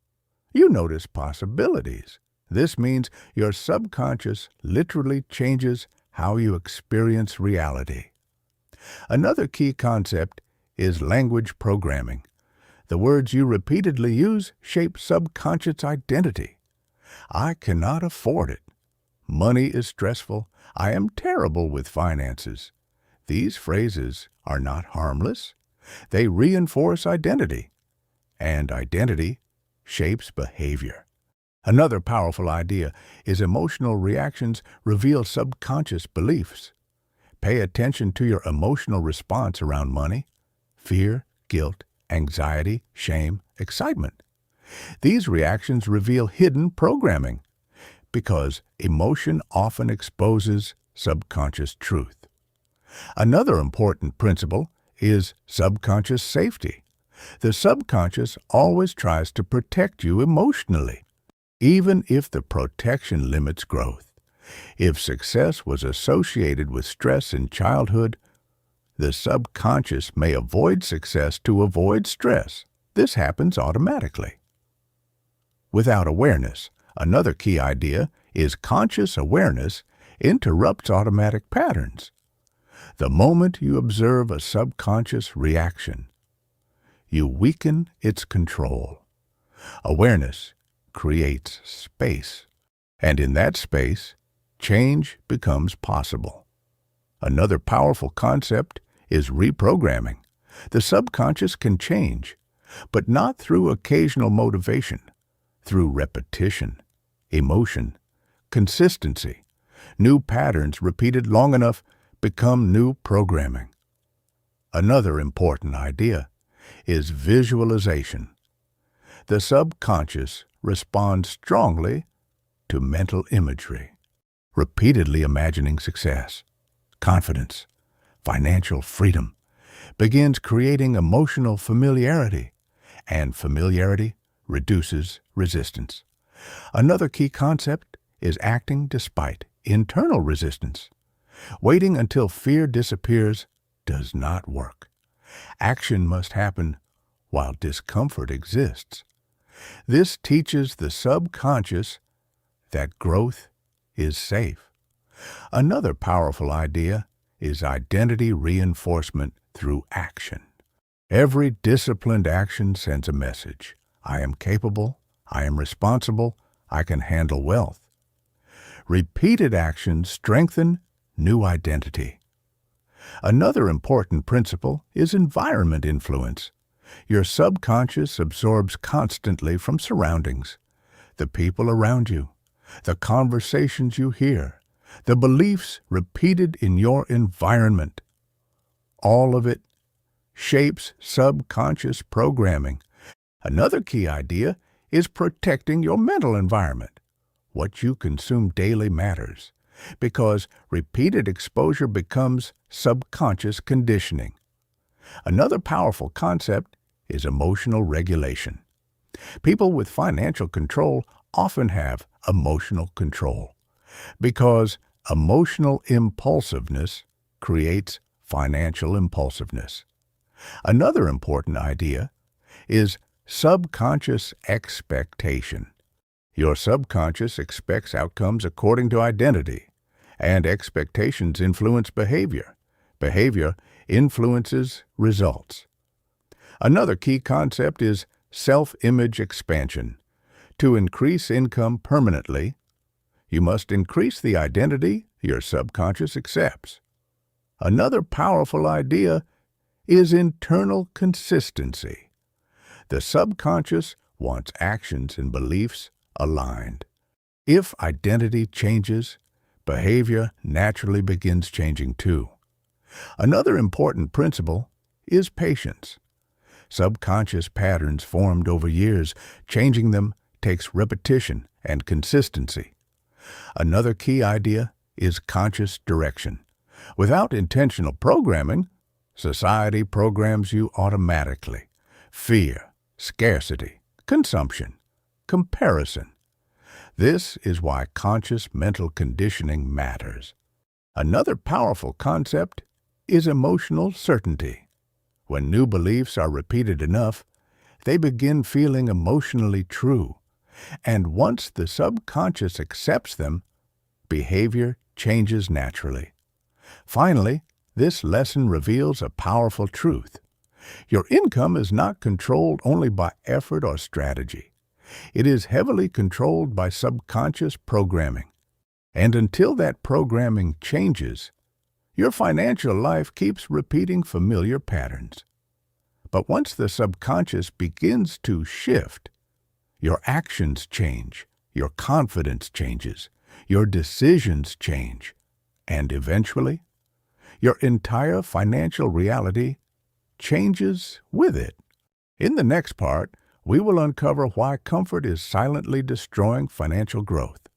you notice possibilities. This means your subconscious literally changes how you experience reality. Another key concept is language programming. The words you repeatedly use shape subconscious identity. I cannot afford it. Money is stressful. I am terrible with finances. These phrases are not harmless. They reinforce identity, and identity shapes behavior. Another powerful idea is emotional reactions reveal subconscious beliefs. Pay attention to your emotional response around money, fear, guilt, anxiety, shame, excitement. These reactions reveal hidden programming because emotion often exposes subconscious truth. Another important principle is subconscious safety. The subconscious always tries to protect you emotionally, even if the protection limits growth. If success was associated with stress in childhood, the subconscious may avoid success to avoid stress. This happens automatically. Without awareness, another key idea is conscious awareness interrupts automatic patterns. The moment you observe a subconscious reaction, you weaken its control. Awareness creates space, and in that space, change becomes possible. Another powerful concept is reprogramming. The subconscious can change, but not through occasional motivation, through repetition, emotion, consistency. New patterns repeated long enough become new programming. Another important idea is visualization. The subconscious responds strongly to mental imagery. Repeatedly imagining success, confidence, financial freedom begins creating emotional familiarity, and familiarity reduces resistance. Another key concept is acting despite internal resistance. Waiting until fear disappears does not work. Action must happen while discomfort exists. This teaches the subconscious that growth is safe. Another powerful idea is identity reinforcement through action. Every disciplined action sends a message. I am capable, I am responsible, I can handle wealth. Repeated actions strengthen new identity. Another important principle is environment influence. Your subconscious absorbs constantly from surroundings, the people around you, the conversations you hear, the beliefs repeated in your environment. All of it shapes subconscious programming. Another key idea is protecting your mental environment. What you consume daily matters, because repeated exposure becomes subconscious conditioning. Another powerful concept is emotional regulation. People with financial control often have emotional control, because emotional impulsiveness creates financial impulsiveness. Another important idea is subconscious expectation. Your subconscious expects outcomes according to identity, and expectations influence behavior. Behavior influences results. Another key concept is self-image expansion. To increase income permanently, you must increase the identity your subconscious accepts. Another powerful idea is internal consistency. The subconscious wants actions and beliefs aligned. If identity changes, behavior naturally begins changing too. Another important principle is patience. Subconscious patterns formed over years, changing them takes repetition and consistency. Another key idea is conscious direction. Without intentional programming, society programs you automatically. Fear, scarcity, consumption, comparison. This is why conscious mental conditioning matters. Another powerful concept is emotional certainty. When new beliefs are repeated enough, they begin feeling emotionally true. And once the subconscious accepts them, behavior changes naturally. Finally, this lesson reveals a powerful truth. Your income is not controlled only by effort or strategy. It is heavily controlled by subconscious programming. And until that programming changes, your financial life keeps repeating familiar patterns. But once the subconscious begins to shift, your actions change, your confidence changes, your decisions change, and eventually, your entire financial reality changes with it. In the next part, we will uncover why comfort is silently destroying financial growth,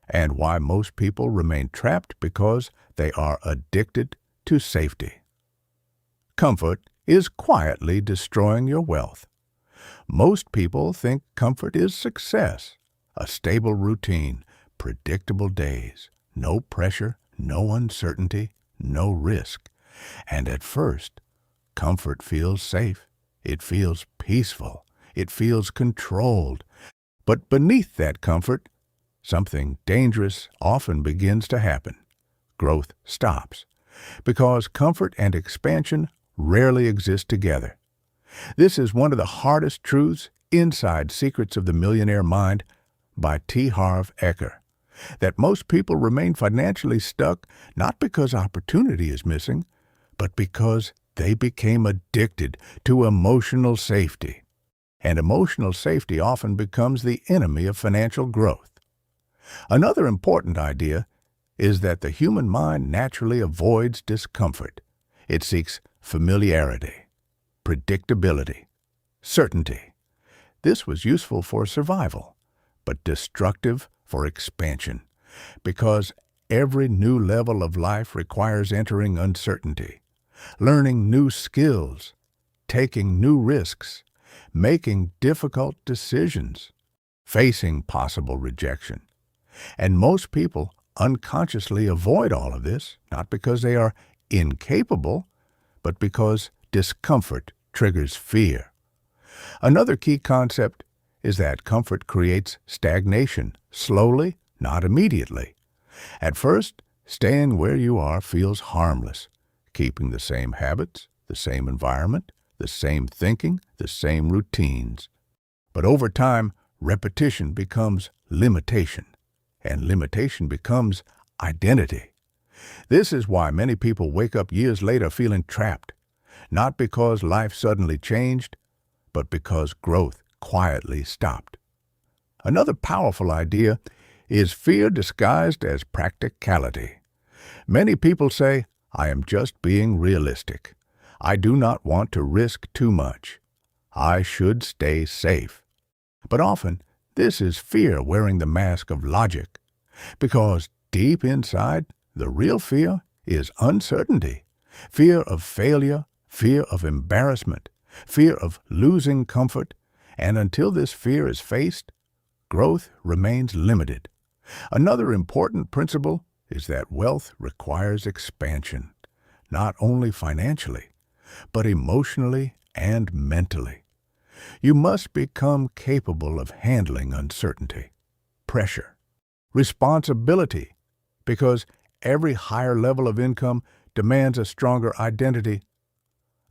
and why most people remain trapped because they are addicted to safety. Comfort is quietly destroying your wealth. Most people think comfort is success, a stable routine, predictable days, no pressure, no uncertainty, no risk. And at first, comfort feels safe. It feels peaceful. It feels controlled. But beneath that comfort, something dangerous often begins to happen. Growth stops, because comfort and expansion rarely exist together. This is one of the hardest truths inside Secrets of the Millionaire Mind by T. Harv Eker, that most people remain financially stuck not because opportunity is missing, but because they became addicted to emotional safety. And emotional safety often becomes the enemy of financial growth. Another important idea is that the human mind naturally avoids discomfort. It seeks familiarity, predictability, certainty. This was useful for survival, but destructive for expansion, because every new level of life requires entering uncertainty, learning new skills, taking new risks, making difficult decisions, facing possible rejection. And most people unconsciously avoid all of this, not because they are incapable, but because discomfort triggers fear. Another key concept is that comfort creates stagnation, slowly, not immediately. At first, staying where you are feels harmless, keeping the same habits, the same environment, the same thinking, the same routines. But over time, repetition becomes limitation, and limitation becomes identity. This is why many people wake up years later feeling trapped, not because life suddenly changed, but because growth quietly stopped. Another powerful idea is fear disguised as practicality. Many people say, "I am just being realistic. I do not want to risk too much. I should stay safe. But often, this is fear wearing the mask of logic, because deep inside, the real fear is uncertainty, fear of failure, fear of embarrassment, fear of losing comfort, and until this fear is faced, growth remains limited. Another important principle is that wealth requires expansion, not only financially, but emotionally and mentally. You must become capable of handling uncertainty, pressure, responsibility, because every higher level of income demands a stronger identity.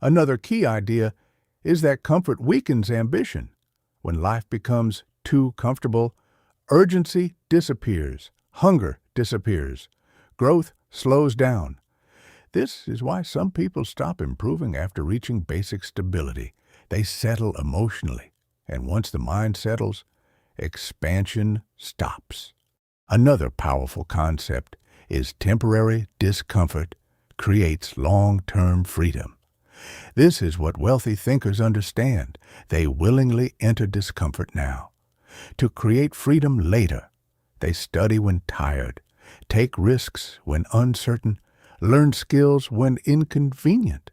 Another key idea is that comfort weakens ambition. When life becomes too comfortable, urgency disappears, hunger disappears, growth slows down. This is why some people stop improving after reaching basic stability. They settle emotionally, and once the mind settles, expansion stops. Another powerful concept is temporary discomfort creates long-term freedom. This is what wealthy thinkers understand. They willingly enter discomfort now. To create freedom later, they study when tired, take risks when uncertain, learn skills when inconvenient,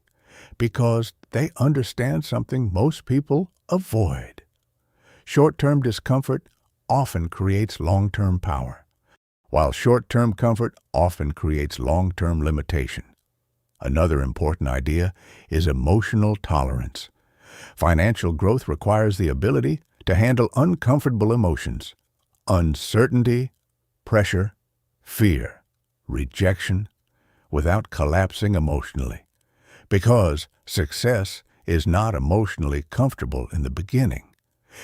because they understand something most people avoid. Short-term discomfort often creates long-term power, while short-term comfort often creates long-term limitation. Another important idea is emotional tolerance. Financial growth requires the ability to handle uncomfortable emotions, uncertainty, pressure, fear, rejection, without collapsing emotionally, because success is not emotionally comfortable in the beginning.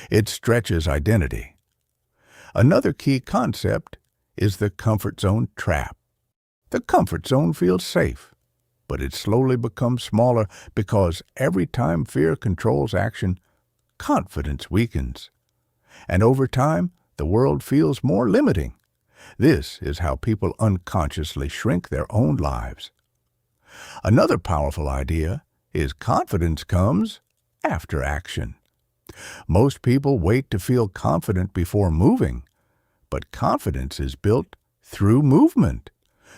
It stretches identity. Another key concept is the comfort zone trap. The comfort zone feels safe, but it slowly becomes smaller because every time fear controls action, confidence weakens. And over time, the world feels more limiting. This is how people unconsciously shrink their own lives. Another powerful idea is confidence comes after action. Most people wait to feel confident before moving, but confidence is built through movement,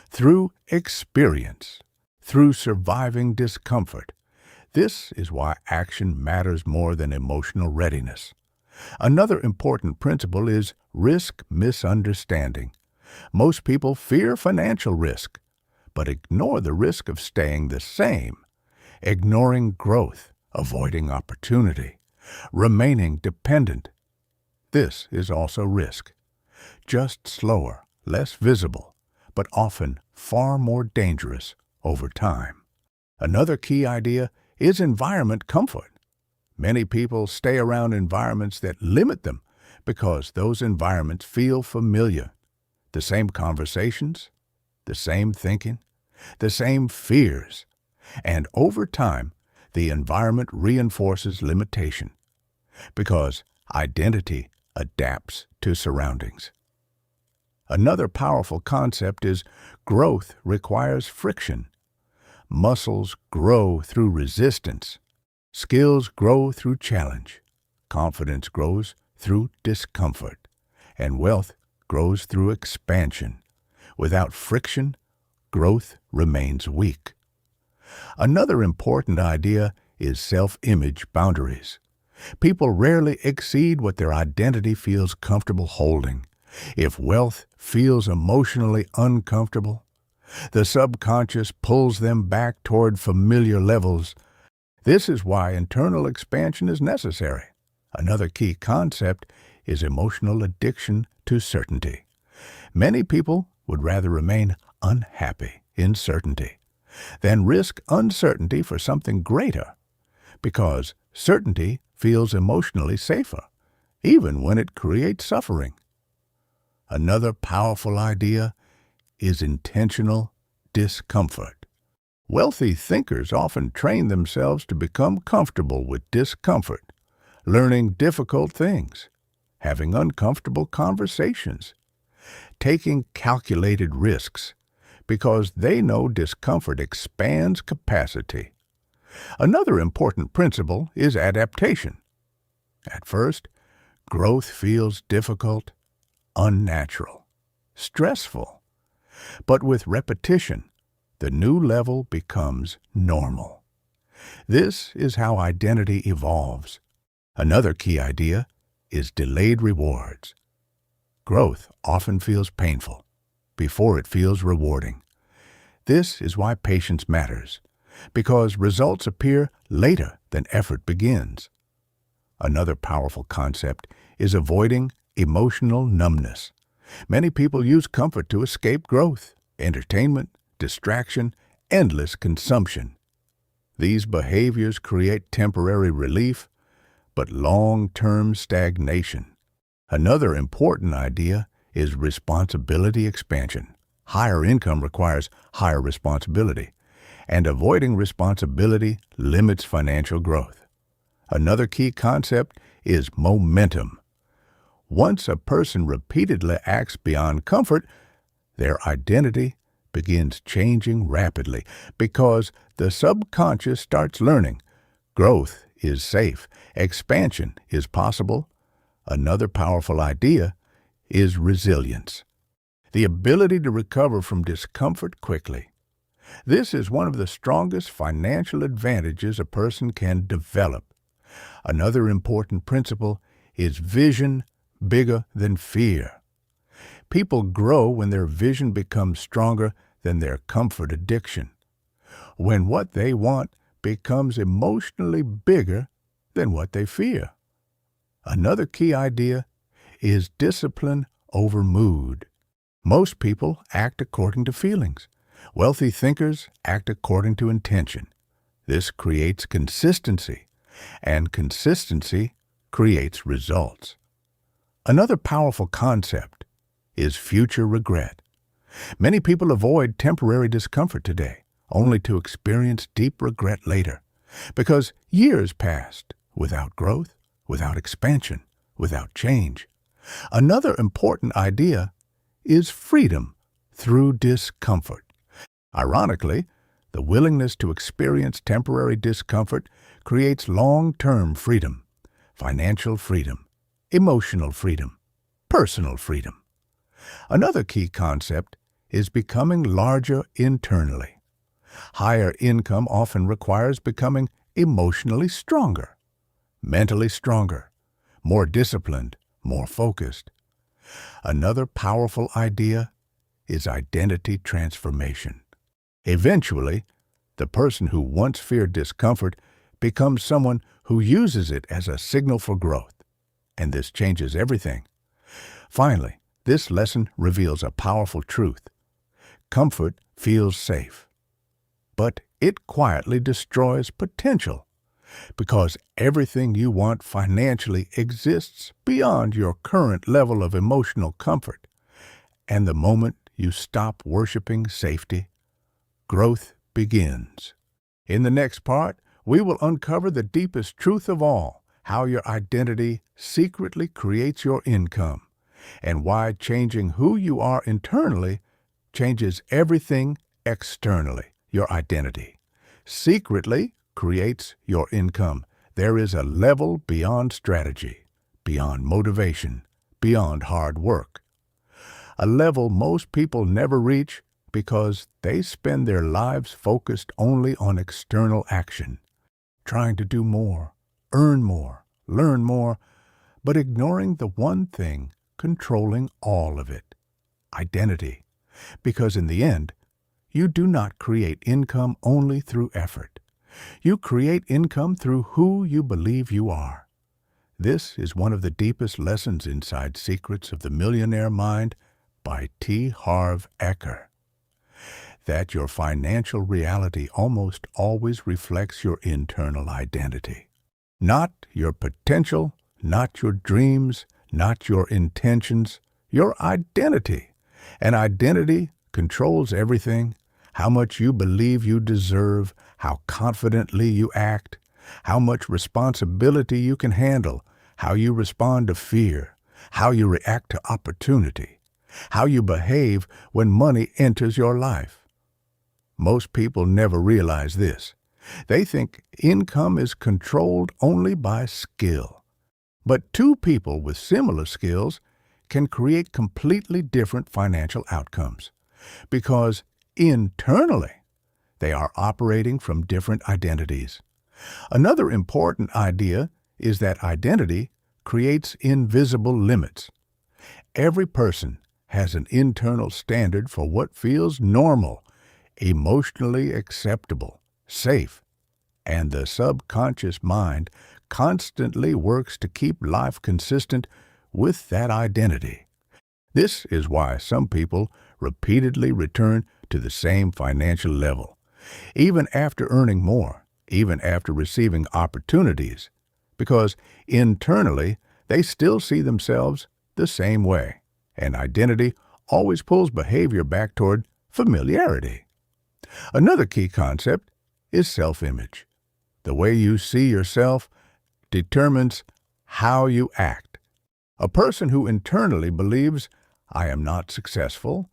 through experience, through surviving discomfort. This is why action matters more than emotional readiness. Another important principle is risk misunderstanding. Most people fear financial risk, but ignore the risk of staying the same, ignoring growth, avoiding opportunity, remaining dependent. This is also risk, just slower, less visible, but often far more dangerous over time. Another key idea is environment comfort. Many people stay around environments that limit them because those environments feel familiar. The same conversations, the same thinking, the same fears. And over time, the environment reinforces limitation because identity adapts to surroundings. Another powerful concept is growth requires friction. Muscles grow through resistance. Skills grow through challenge. Confidence grows through discomfort. And wealth grows through expansion. Without friction, growth remains weak. Another important idea is self-image boundaries. People rarely exceed what their identity feels comfortable holding. If wealth feels emotionally uncomfortable, the subconscious pulls them back toward familiar levels. This is why internal expansion is necessary. Another key concept is emotional addiction to certainty. Many people would rather remain unhappy in certainty than risk uncertainty for something greater, because certainty feels emotionally safer, even when it creates suffering. Another powerful idea is intentional discomfort. Wealthy thinkers often train themselves to become comfortable with discomfort, learning difficult things, having uncomfortable conversations, taking calculated risks, because they know discomfort expands capacity. Another important principle is adaptation. At first, growth feels difficult, unnatural, stressful. But with repetition, the new level becomes normal. This is how identity evolves. Another key idea is delayed rewards. Growth often feels painful before it feels rewarding. This is why patience matters, because results appear later than effort begins. Another powerful concept is avoiding emotional numbness. Many people use comfort to escape growth, entertainment, distraction, endless consumption. These behaviors create temporary relief, but long-term stagnation. Another important idea is responsibility expansion. Higher income requires higher responsibility, and avoiding responsibility limits financial growth. Another key concept is momentum. Once a person repeatedly acts beyond comfort, their identity begins changing rapidly because the subconscious starts learning growth is safe, expansion is possible. Another powerful idea is resilience, the ability to recover from discomfort quickly. This is one of the strongest financial advantages a person can develop. Another important principle is vision bigger than fear. People grow when their vision becomes stronger than their comfort addiction, when what they want becomes emotionally bigger than what they fear. Another key idea is discipline over mood. Most people act according to feelings. Wealthy thinkers act according to intention. This creates consistency, and consistency creates results. Another powerful concept is future regret. Many people avoid temporary discomfort today, only to experience deep regret later, because years passed without growth, without expansion, without change. Another important idea is freedom through discomfort. Ironically, the willingness to experience temporary discomfort creates long-term freedom, financial freedom, emotional freedom, personal freedom. Another key concept is becoming larger internally. Higher income often requires becoming emotionally stronger, mentally stronger, more disciplined, more focused. Another powerful idea is identity transformation. Eventually, the person who once feared discomfort becomes someone who uses it as a signal for growth, and this changes everything. Finally, this lesson reveals a powerful truth. Comfort feels safe, but it quietly destroys potential, because everything you want financially exists beyond your current level of emotional comfort. And the moment you stop worshiping safety, growth begins. In the next part, we will uncover the deepest truth of all, how your identity secretly creates your income, and why changing who you are internally changes everything externally. Your identity secretly creates your income. There is a level beyond strategy, beyond motivation, beyond hard work. A level most people never reach because they spend their lives focused only on external action, trying to do more, earn more, learn more, but ignoring the one thing controlling all of it, identity. Because in the end, you do not create income only through effort. You create income through who you believe you are. This is one of the deepest lessons inside Secrets of the Millionaire Mind by T. Harv Eker. That your financial reality almost always reflects your internal identity. Not your potential, not your dreams, not your intentions, your identity. And identity controls everything: how much you believe you deserve, how confidently you act, how much responsibility you can handle, how you respond to fear, how you react to opportunity, how you behave when money enters your life. Most people never realize this. They think income is controlled only by skill. But two people with similar skills can create completely different financial outcomes because internally they are operating from different identities. Another important idea is that identity creates invisible limits. Every person has an internal standard for what feels normal, emotionally acceptable, safe, and the subconscious mind constantly works to keep life consistent with that identity. This is why some people repeatedly return to the same financial level, even after earning more, even after receiving opportunities, because internally they still see themselves the same way, and identity always pulls behavior back toward familiarity. Another key concept is self-image. The way you see yourself determines how you act. A person who internally believes, "I am not successful,"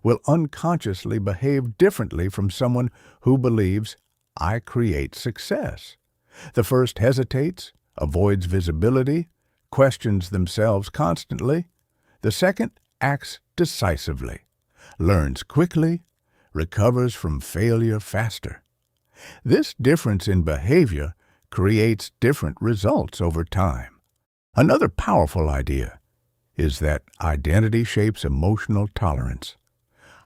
will unconsciously behave differently from someone who believes, "I create success." The first hesitates, avoids visibility, questions themselves constantly. The second acts decisively, learns quickly, recovers from failure faster. This difference in behavior creates different results over time. Another powerful idea is that identity shapes emotional tolerance.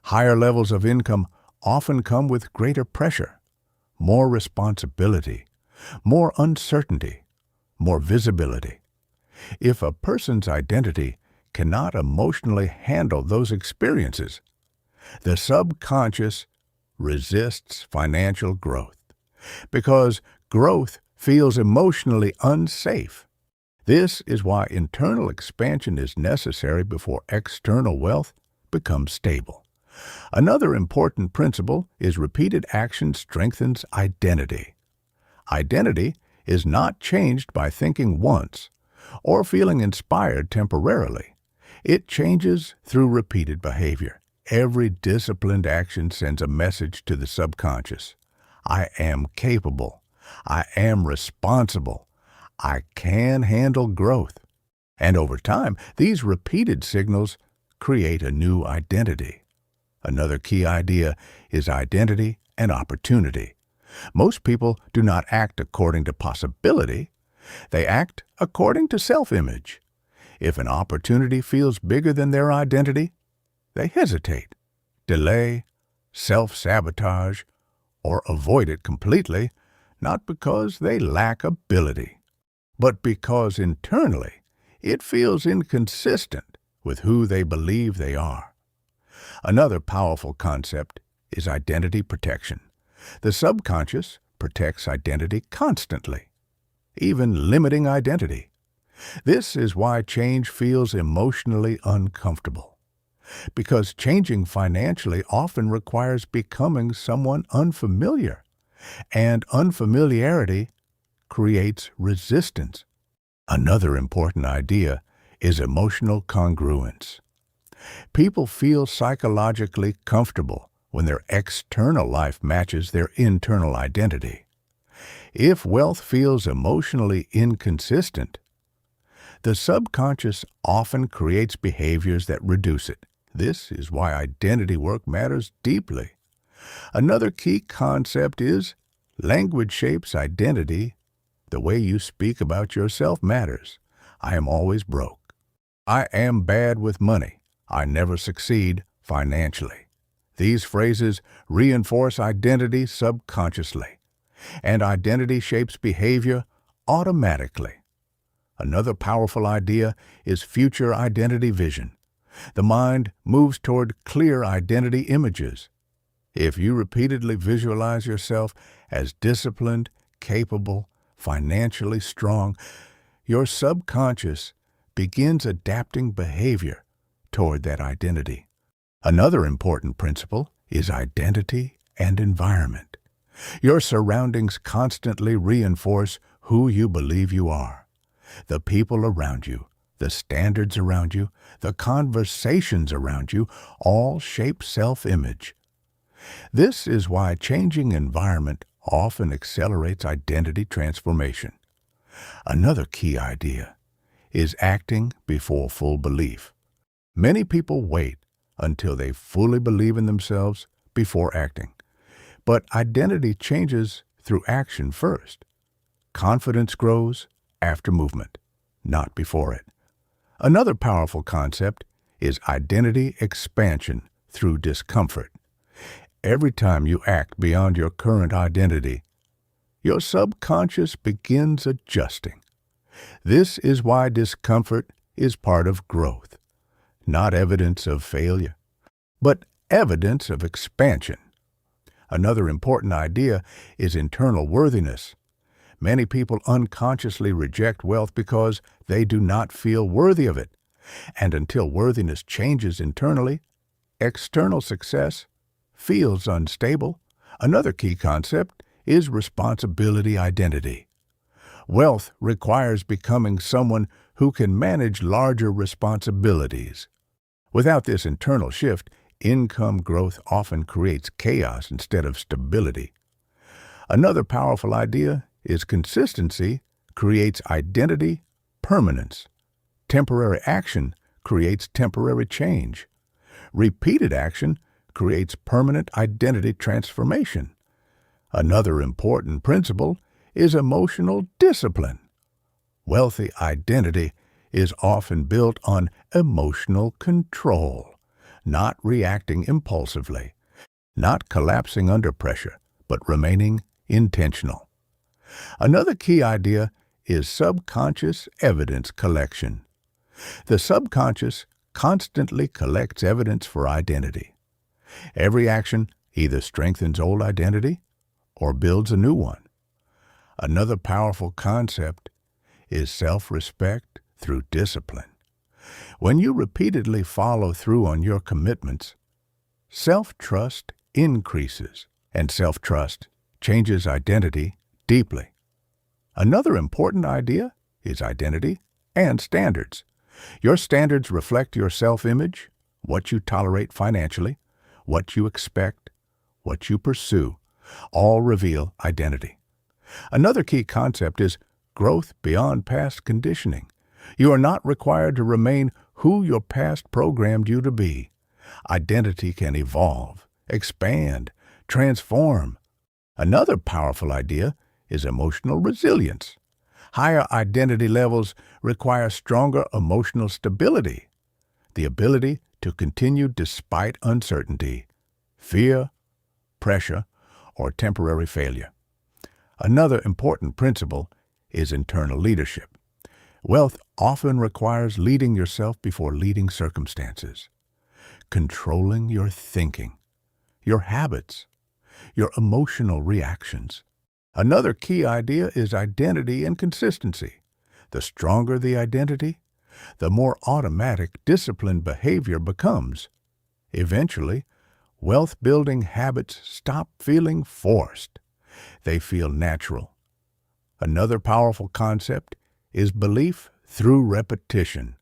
Higher levels of income often come with greater pressure, more responsibility, more uncertainty, more visibility. If a person's identity cannot emotionally handle those experiences, the subconscious resists financial growth because growth feels emotionally unsafe. This is why internal expansion is necessary before external wealth becomes stable. Another important principle is repeated action strengthens identity. Identity is not changed by thinking once or feeling inspired temporarily. It changes through repeated behavior. Every disciplined action sends a message to the subconscious. I am capable. I am responsible. I can handle growth. And over time, these repeated signals create a new identity. Another key idea is identity and opportunity. Most people do not act according to possibility. They act according to self-image. If an opportunity feels bigger than their identity, they hesitate, delay, self-sabotage, or avoid it completely, not because they lack ability, but because internally it feels inconsistent with who they believe they are. Another powerful concept is identity protection. The subconscious protects identity constantly, even limiting identity. This is why change feels emotionally uncomfortable, because changing financially often requires becoming someone unfamiliar, and unfamiliarity creates resistance. Another important idea is emotional congruence. People feel psychologically comfortable when their external life matches their internal identity. If wealth feels emotionally inconsistent, the subconscious often creates behaviors that reduce it. This is why identity work matters deeply. Another key concept is language shapes identity. The way you speak about yourself matters. I am always broke. I am bad with money. I never succeed financially. These phrases reinforce identity subconsciously, and identity shapes behavior automatically. Another powerful idea is future identity vision. The mind moves toward clear identity images. If you repeatedly visualize yourself as disciplined, capable, financially strong, your subconscious begins adapting behavior toward that identity. Another important principle is identity and environment. Your surroundings constantly reinforce who you believe you are. The people around you, the standards around you, the conversations around you all shape self-image. This is why changing environment often accelerates identity transformation. Another key idea is acting before full belief. Many people wait until they fully believe in themselves before acting. But identity changes through action first. Confidence grows after movement, not before it. Another powerful concept is identity expansion through discomfort. Every time you act beyond your current identity, your subconscious begins adjusting. This is why discomfort is part of growth, not evidence of failure, but evidence of expansion. Another important idea is internal worthiness. Many people unconsciously reject wealth because they do not feel worthy of it. And until worthiness changes internally, external success feels unstable. Another key concept is responsibility identity. Wealth requires becoming someone who can manage larger responsibilities. Without this internal shift, income growth often creates chaos instead of stability. Another powerful idea is consistency creates identity permanence. Temporary action creates temporary change. Repeated action creates permanent identity transformation. Another important principle is emotional discipline. Wealthy identity is often built on emotional control, not reacting impulsively, not collapsing under pressure, but remaining intentional. Another key idea is subconscious evidence collection. The subconscious constantly collects evidence for identity. Every action either strengthens old identity or builds a new one. Another powerful concept is self-respect through discipline. When you repeatedly follow through on your commitments, self-trust increases, and self-trust changes identity deeply. Another important idea is identity and standards. Your standards reflect your self-image, what you tolerate financially, what you expect, what you pursue, all reveal identity. Another key concept is growth beyond past conditioning. You are not required to remain who your past programmed you to be. Identity can evolve, expand, transform. Another powerful idea is emotional resilience. Higher identity levels require stronger emotional stability, the ability to continue despite uncertainty, fear, pressure, or temporary failure. Another important principle is internal leadership. Wealth often requires leading yourself before leading circumstances, controlling your thinking, your habits, your emotional reactions. Another key idea is identity and consistency. The stronger the identity, the more automatic disciplined behavior becomes. Eventually, wealth-building habits stop feeling forced. They feel natural. Another powerful concept is belief through repetition.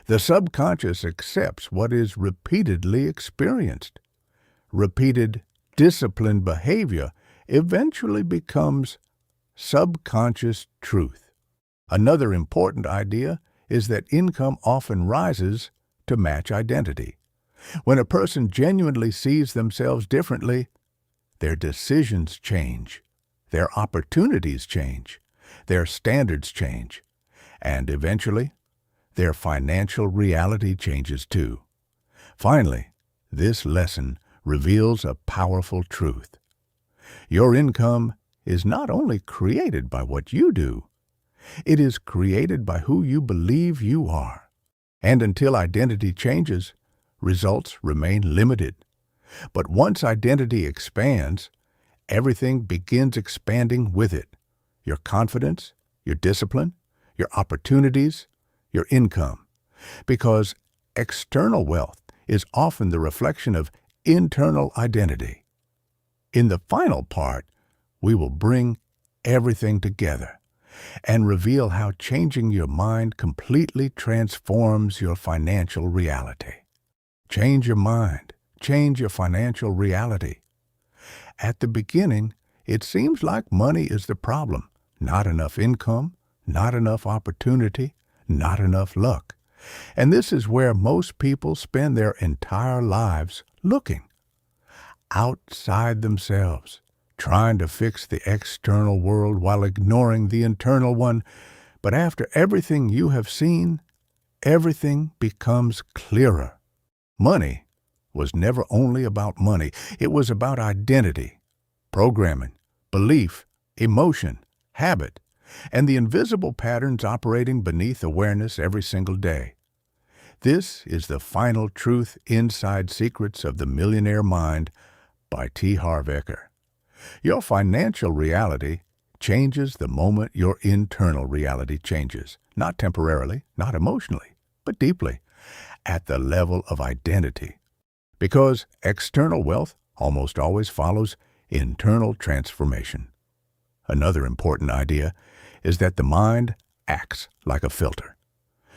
The subconscious accepts what is repeatedly experienced. Repeated, disciplined behavior eventually becomes subconscious truth. Another important idea is that income often rises to match identity. When a person genuinely sees themselves differently, their decisions change, their opportunities change, their standards change, and eventually, their financial reality changes too. Finally, this lesson reveals a powerful truth. Your income is not only created by what you do, it is created by who you believe you are. And until identity changes, results remain limited. But once identity expands, everything begins expanding with it. Your confidence, your discipline, your opportunities, your income. Because external wealth is often the reflection of internal identity. In the final part, we will bring everything together and reveal how changing your mind completely transforms your financial reality. Change your mind, change your financial reality. At the beginning, it seems like money is the problem. Not enough income, not enough opportunity, not enough luck. And this is where most people spend their entire lives looking outside themselves, trying to fix the external world while ignoring the internal one. But after everything you have seen, everything becomes clearer. Money was never only about money. It was about identity, programming, belief, emotion, habit, and the invisible patterns operating beneath awareness every single day. This is the final truth inside Secrets of the Millionaire Mind by T. Harv Eker. Your financial reality changes the moment your internal reality changes, not temporarily, not emotionally, but deeply, at the level of identity. Because external wealth almost always follows internal transformation. Another important idea is that the mind acts like a filter.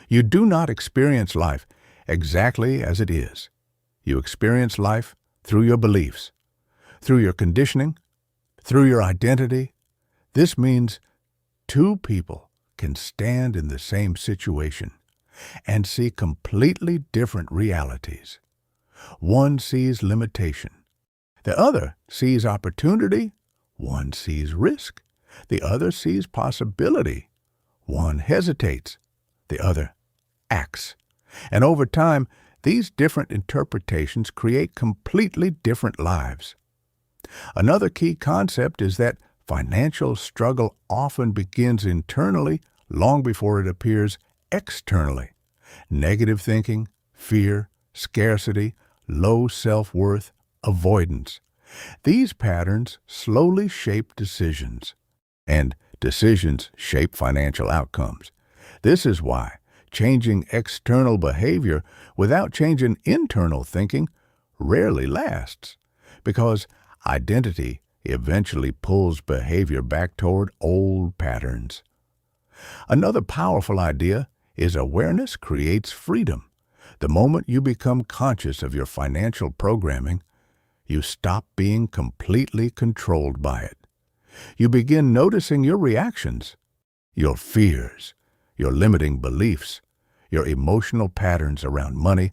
You do not experience life exactly as it is. You experience life through your beliefs, through your conditioning, through your identity. This means two people can stand in the same situation and see completely different realities. One sees limitation. The other sees opportunity. One sees risk. The other sees possibility. One hesitates. The other acts. And over time, these different interpretations create completely different lives. Another key concept is that financial struggle often begins internally long before it appears externally. Negative thinking, fear, scarcity, low self-worth, avoidance. These patterns slowly shape decisions, and decisions shape financial outcomes. This is why changing external behavior without changing internal thinking rarely lasts, because identity eventually pulls behavior back toward old patterns. Another powerful idea is awareness creates freedom. The moment you become conscious of your financial programming, you stop being completely controlled by it. You begin noticing your reactions, your fears, your limiting beliefs, your emotional patterns around money,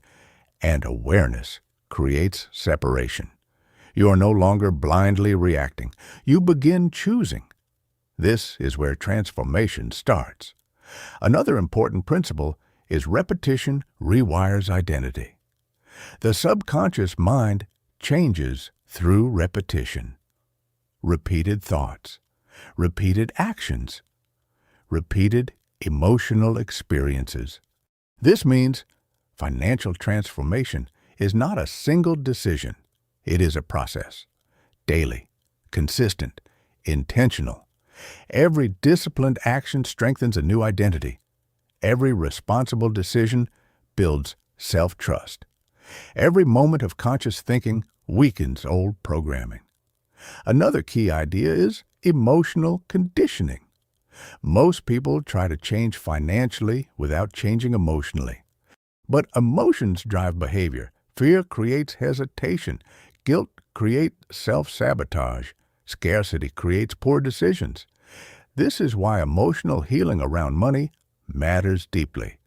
and awareness creates separation. You are no longer blindly reacting. You begin choosing. This is where transformation starts. Another important principle is repetition rewires identity. The subconscious mind changes through repetition. Repeated thoughts, repeated actions, repeated emotional experiences. This means financial transformation is not a single decision. It is a process. Daily, consistent, intentional. Every disciplined action strengthens a new identity. Every responsible decision builds self-trust. Every moment of conscious thinking weakens old programming. Another key idea is emotional conditioning. Most people try to change financially without changing emotionally. But emotions drive behavior. Fear creates hesitation. Guilt creates self-sabotage. Scarcity creates poor decisions. This is why emotional healing around money matters deeply,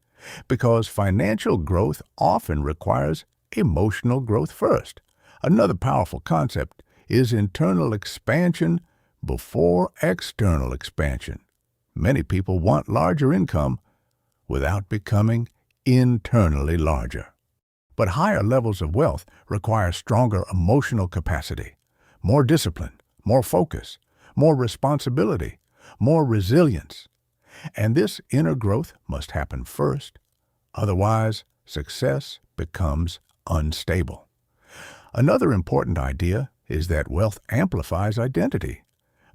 because financial growth often requires emotional growth first. Another powerful concept is internal expansion before external expansion. Many people want larger income without becoming internally larger. But higher levels of wealth require stronger emotional capacity, more discipline, more focus, more responsibility, more resilience. And this inner growth must happen first. Otherwise, success becomes unstable. Another important idea is that wealth amplifies identity.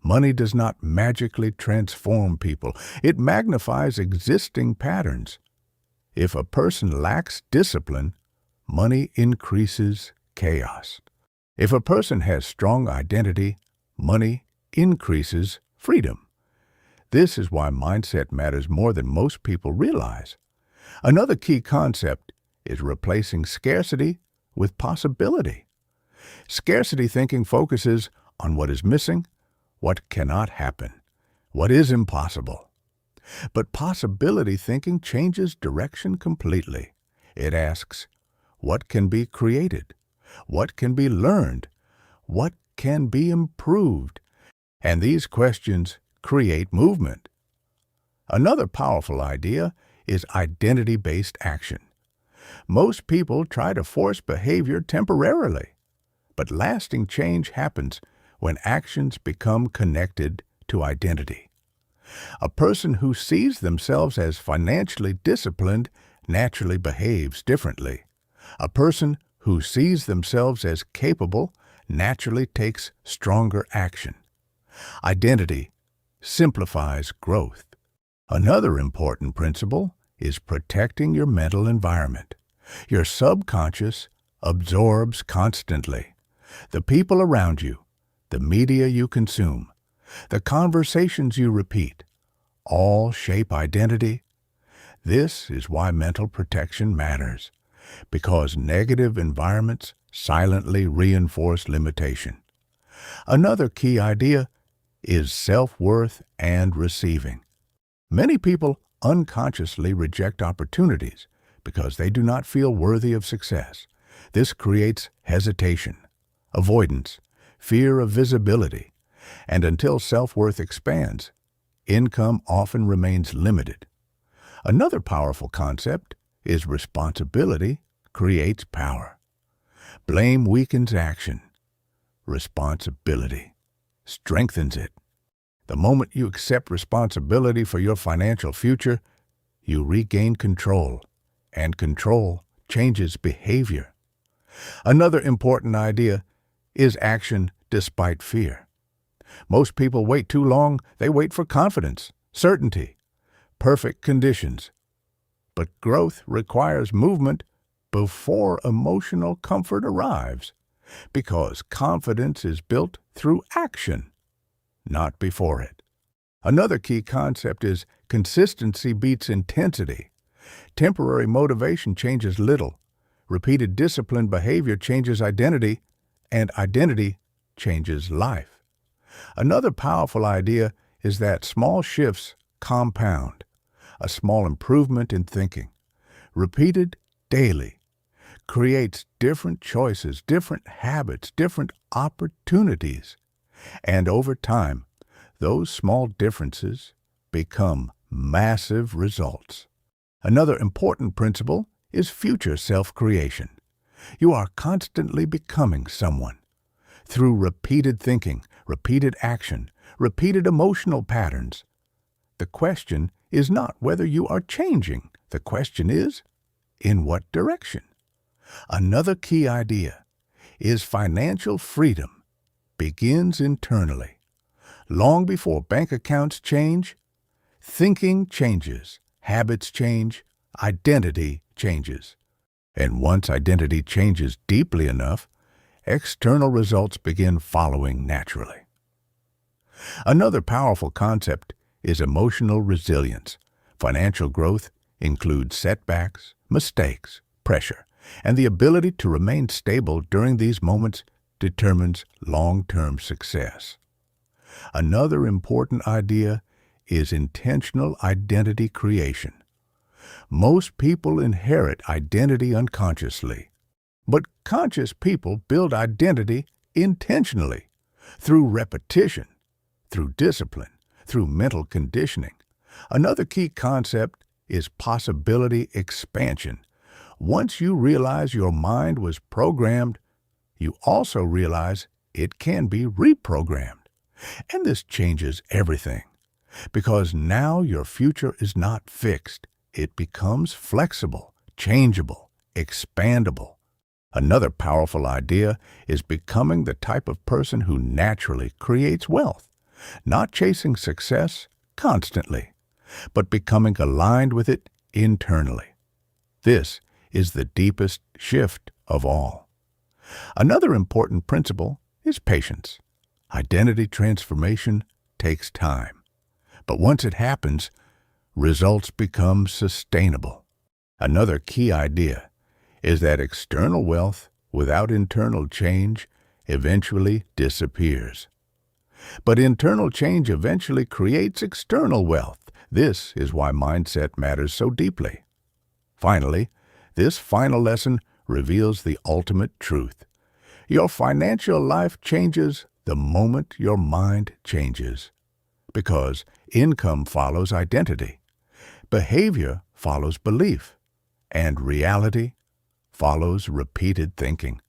Money does not magically transform people. It magnifies existing patterns. If a person lacks discipline, money increases chaos. If a person has strong identity, money increases freedom. This is why mindset matters more than most people realize. Another key concept is replacing scarcity with possibility. Scarcity thinking focuses on what is missing, what cannot happen, what is impossible. But possibility thinking changes direction completely. It asks, what can be created? What can be learned? What can be improved? And these questions create movement. Another powerful idea is identity-based action. Most people try to force behavior temporarily, but lasting change happens when actions become connected to identity. A person who sees themselves as financially disciplined naturally behaves differently. A person who sees themselves as capable naturally takes stronger action. Identity simplifies growth. Another important principle is protecting your mental environment. Your subconscious absorbs constantly. The people around you, the media you consume, the conversations you repeat, all shape identity. This is why mental protection matters, because negative environments silently reinforce limitation. Another key idea is self-worth and receiving. Many people unconsciously reject opportunities because they do not feel worthy of success. This creates hesitation, avoidance, fear of visibility, and until self-worth expands, income often remains limited. Another powerful concept is responsibility creates power. Blame weakens action. Responsibility strengthens it. The moment you accept responsibility for your financial future, you regain control, and control changes behavior. Another important idea is action despite fear. Most people wait too long. They wait for confidence, certainty, perfect conditions. But growth requires movement before emotional comfort arrives, because confidence is built through action, not before it. Another key concept is consistency beats intensity. Temporary motivation changes little. Repeated disciplined behavior changes identity, and identity changes life. Another powerful idea is that small shifts compound. A small improvement in thinking, repeated daily, creates different choices, different habits, different opportunities. And over time, those small differences become massive results. Another important principle is future self-creation. You are constantly becoming someone. Through repeated thinking, repeated action, repeated emotional patterns. The question is not whether you are changing. The question is, in what direction? Another key idea is financial freedom begins internally. Long before bank accounts change, thinking changes, habits change, identity changes. And once identity changes deeply enough, external results begin following naturally. Another powerful concept is emotional resilience. Financial growth includes setbacks, mistakes, pressure, and the ability to remain stable during these moments determines long-term success. Another important idea is intentional identity creation. Most people inherit identity unconsciously, but conscious people build identity intentionally through repetition, through discipline, through mental conditioning. Another key concept is possibility expansion. Once you realize your mind was programmed, you also realize it can be reprogrammed. And this changes everything, because now your future is not fixed. It becomes flexible, changeable, expandable. Another powerful idea is becoming the type of person who naturally creates wealth, not chasing success constantly, but becoming aligned with it internally. This is the deepest shift of all. Another important principle is patience. Identity transformation takes time, but once it happens, results become sustainable. Another key idea is that external wealth without internal change eventually disappears. But internal change eventually creates external wealth. This is why mindset matters so deeply. Finally, this final lesson reveals the ultimate truth. Your financial life changes the moment your mind changes. Because income follows identity, behavior follows belief, and reality follows repeated thinking.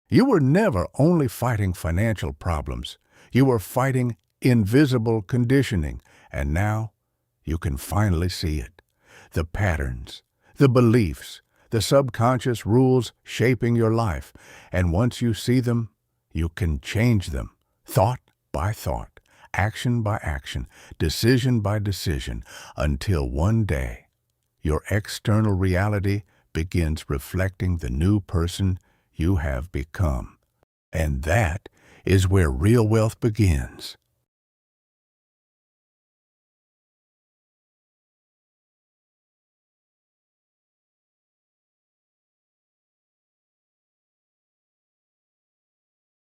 You were never only fighting financial problems. You were fighting invisible conditioning, and now you can finally see it. The patterns, the beliefs, the subconscious rules shaping your life. And once you see them, you can change them, thought by thought, action by action, decision by decision, until one day your external reality begins reflecting the new person you have become. And that is where real wealth begins.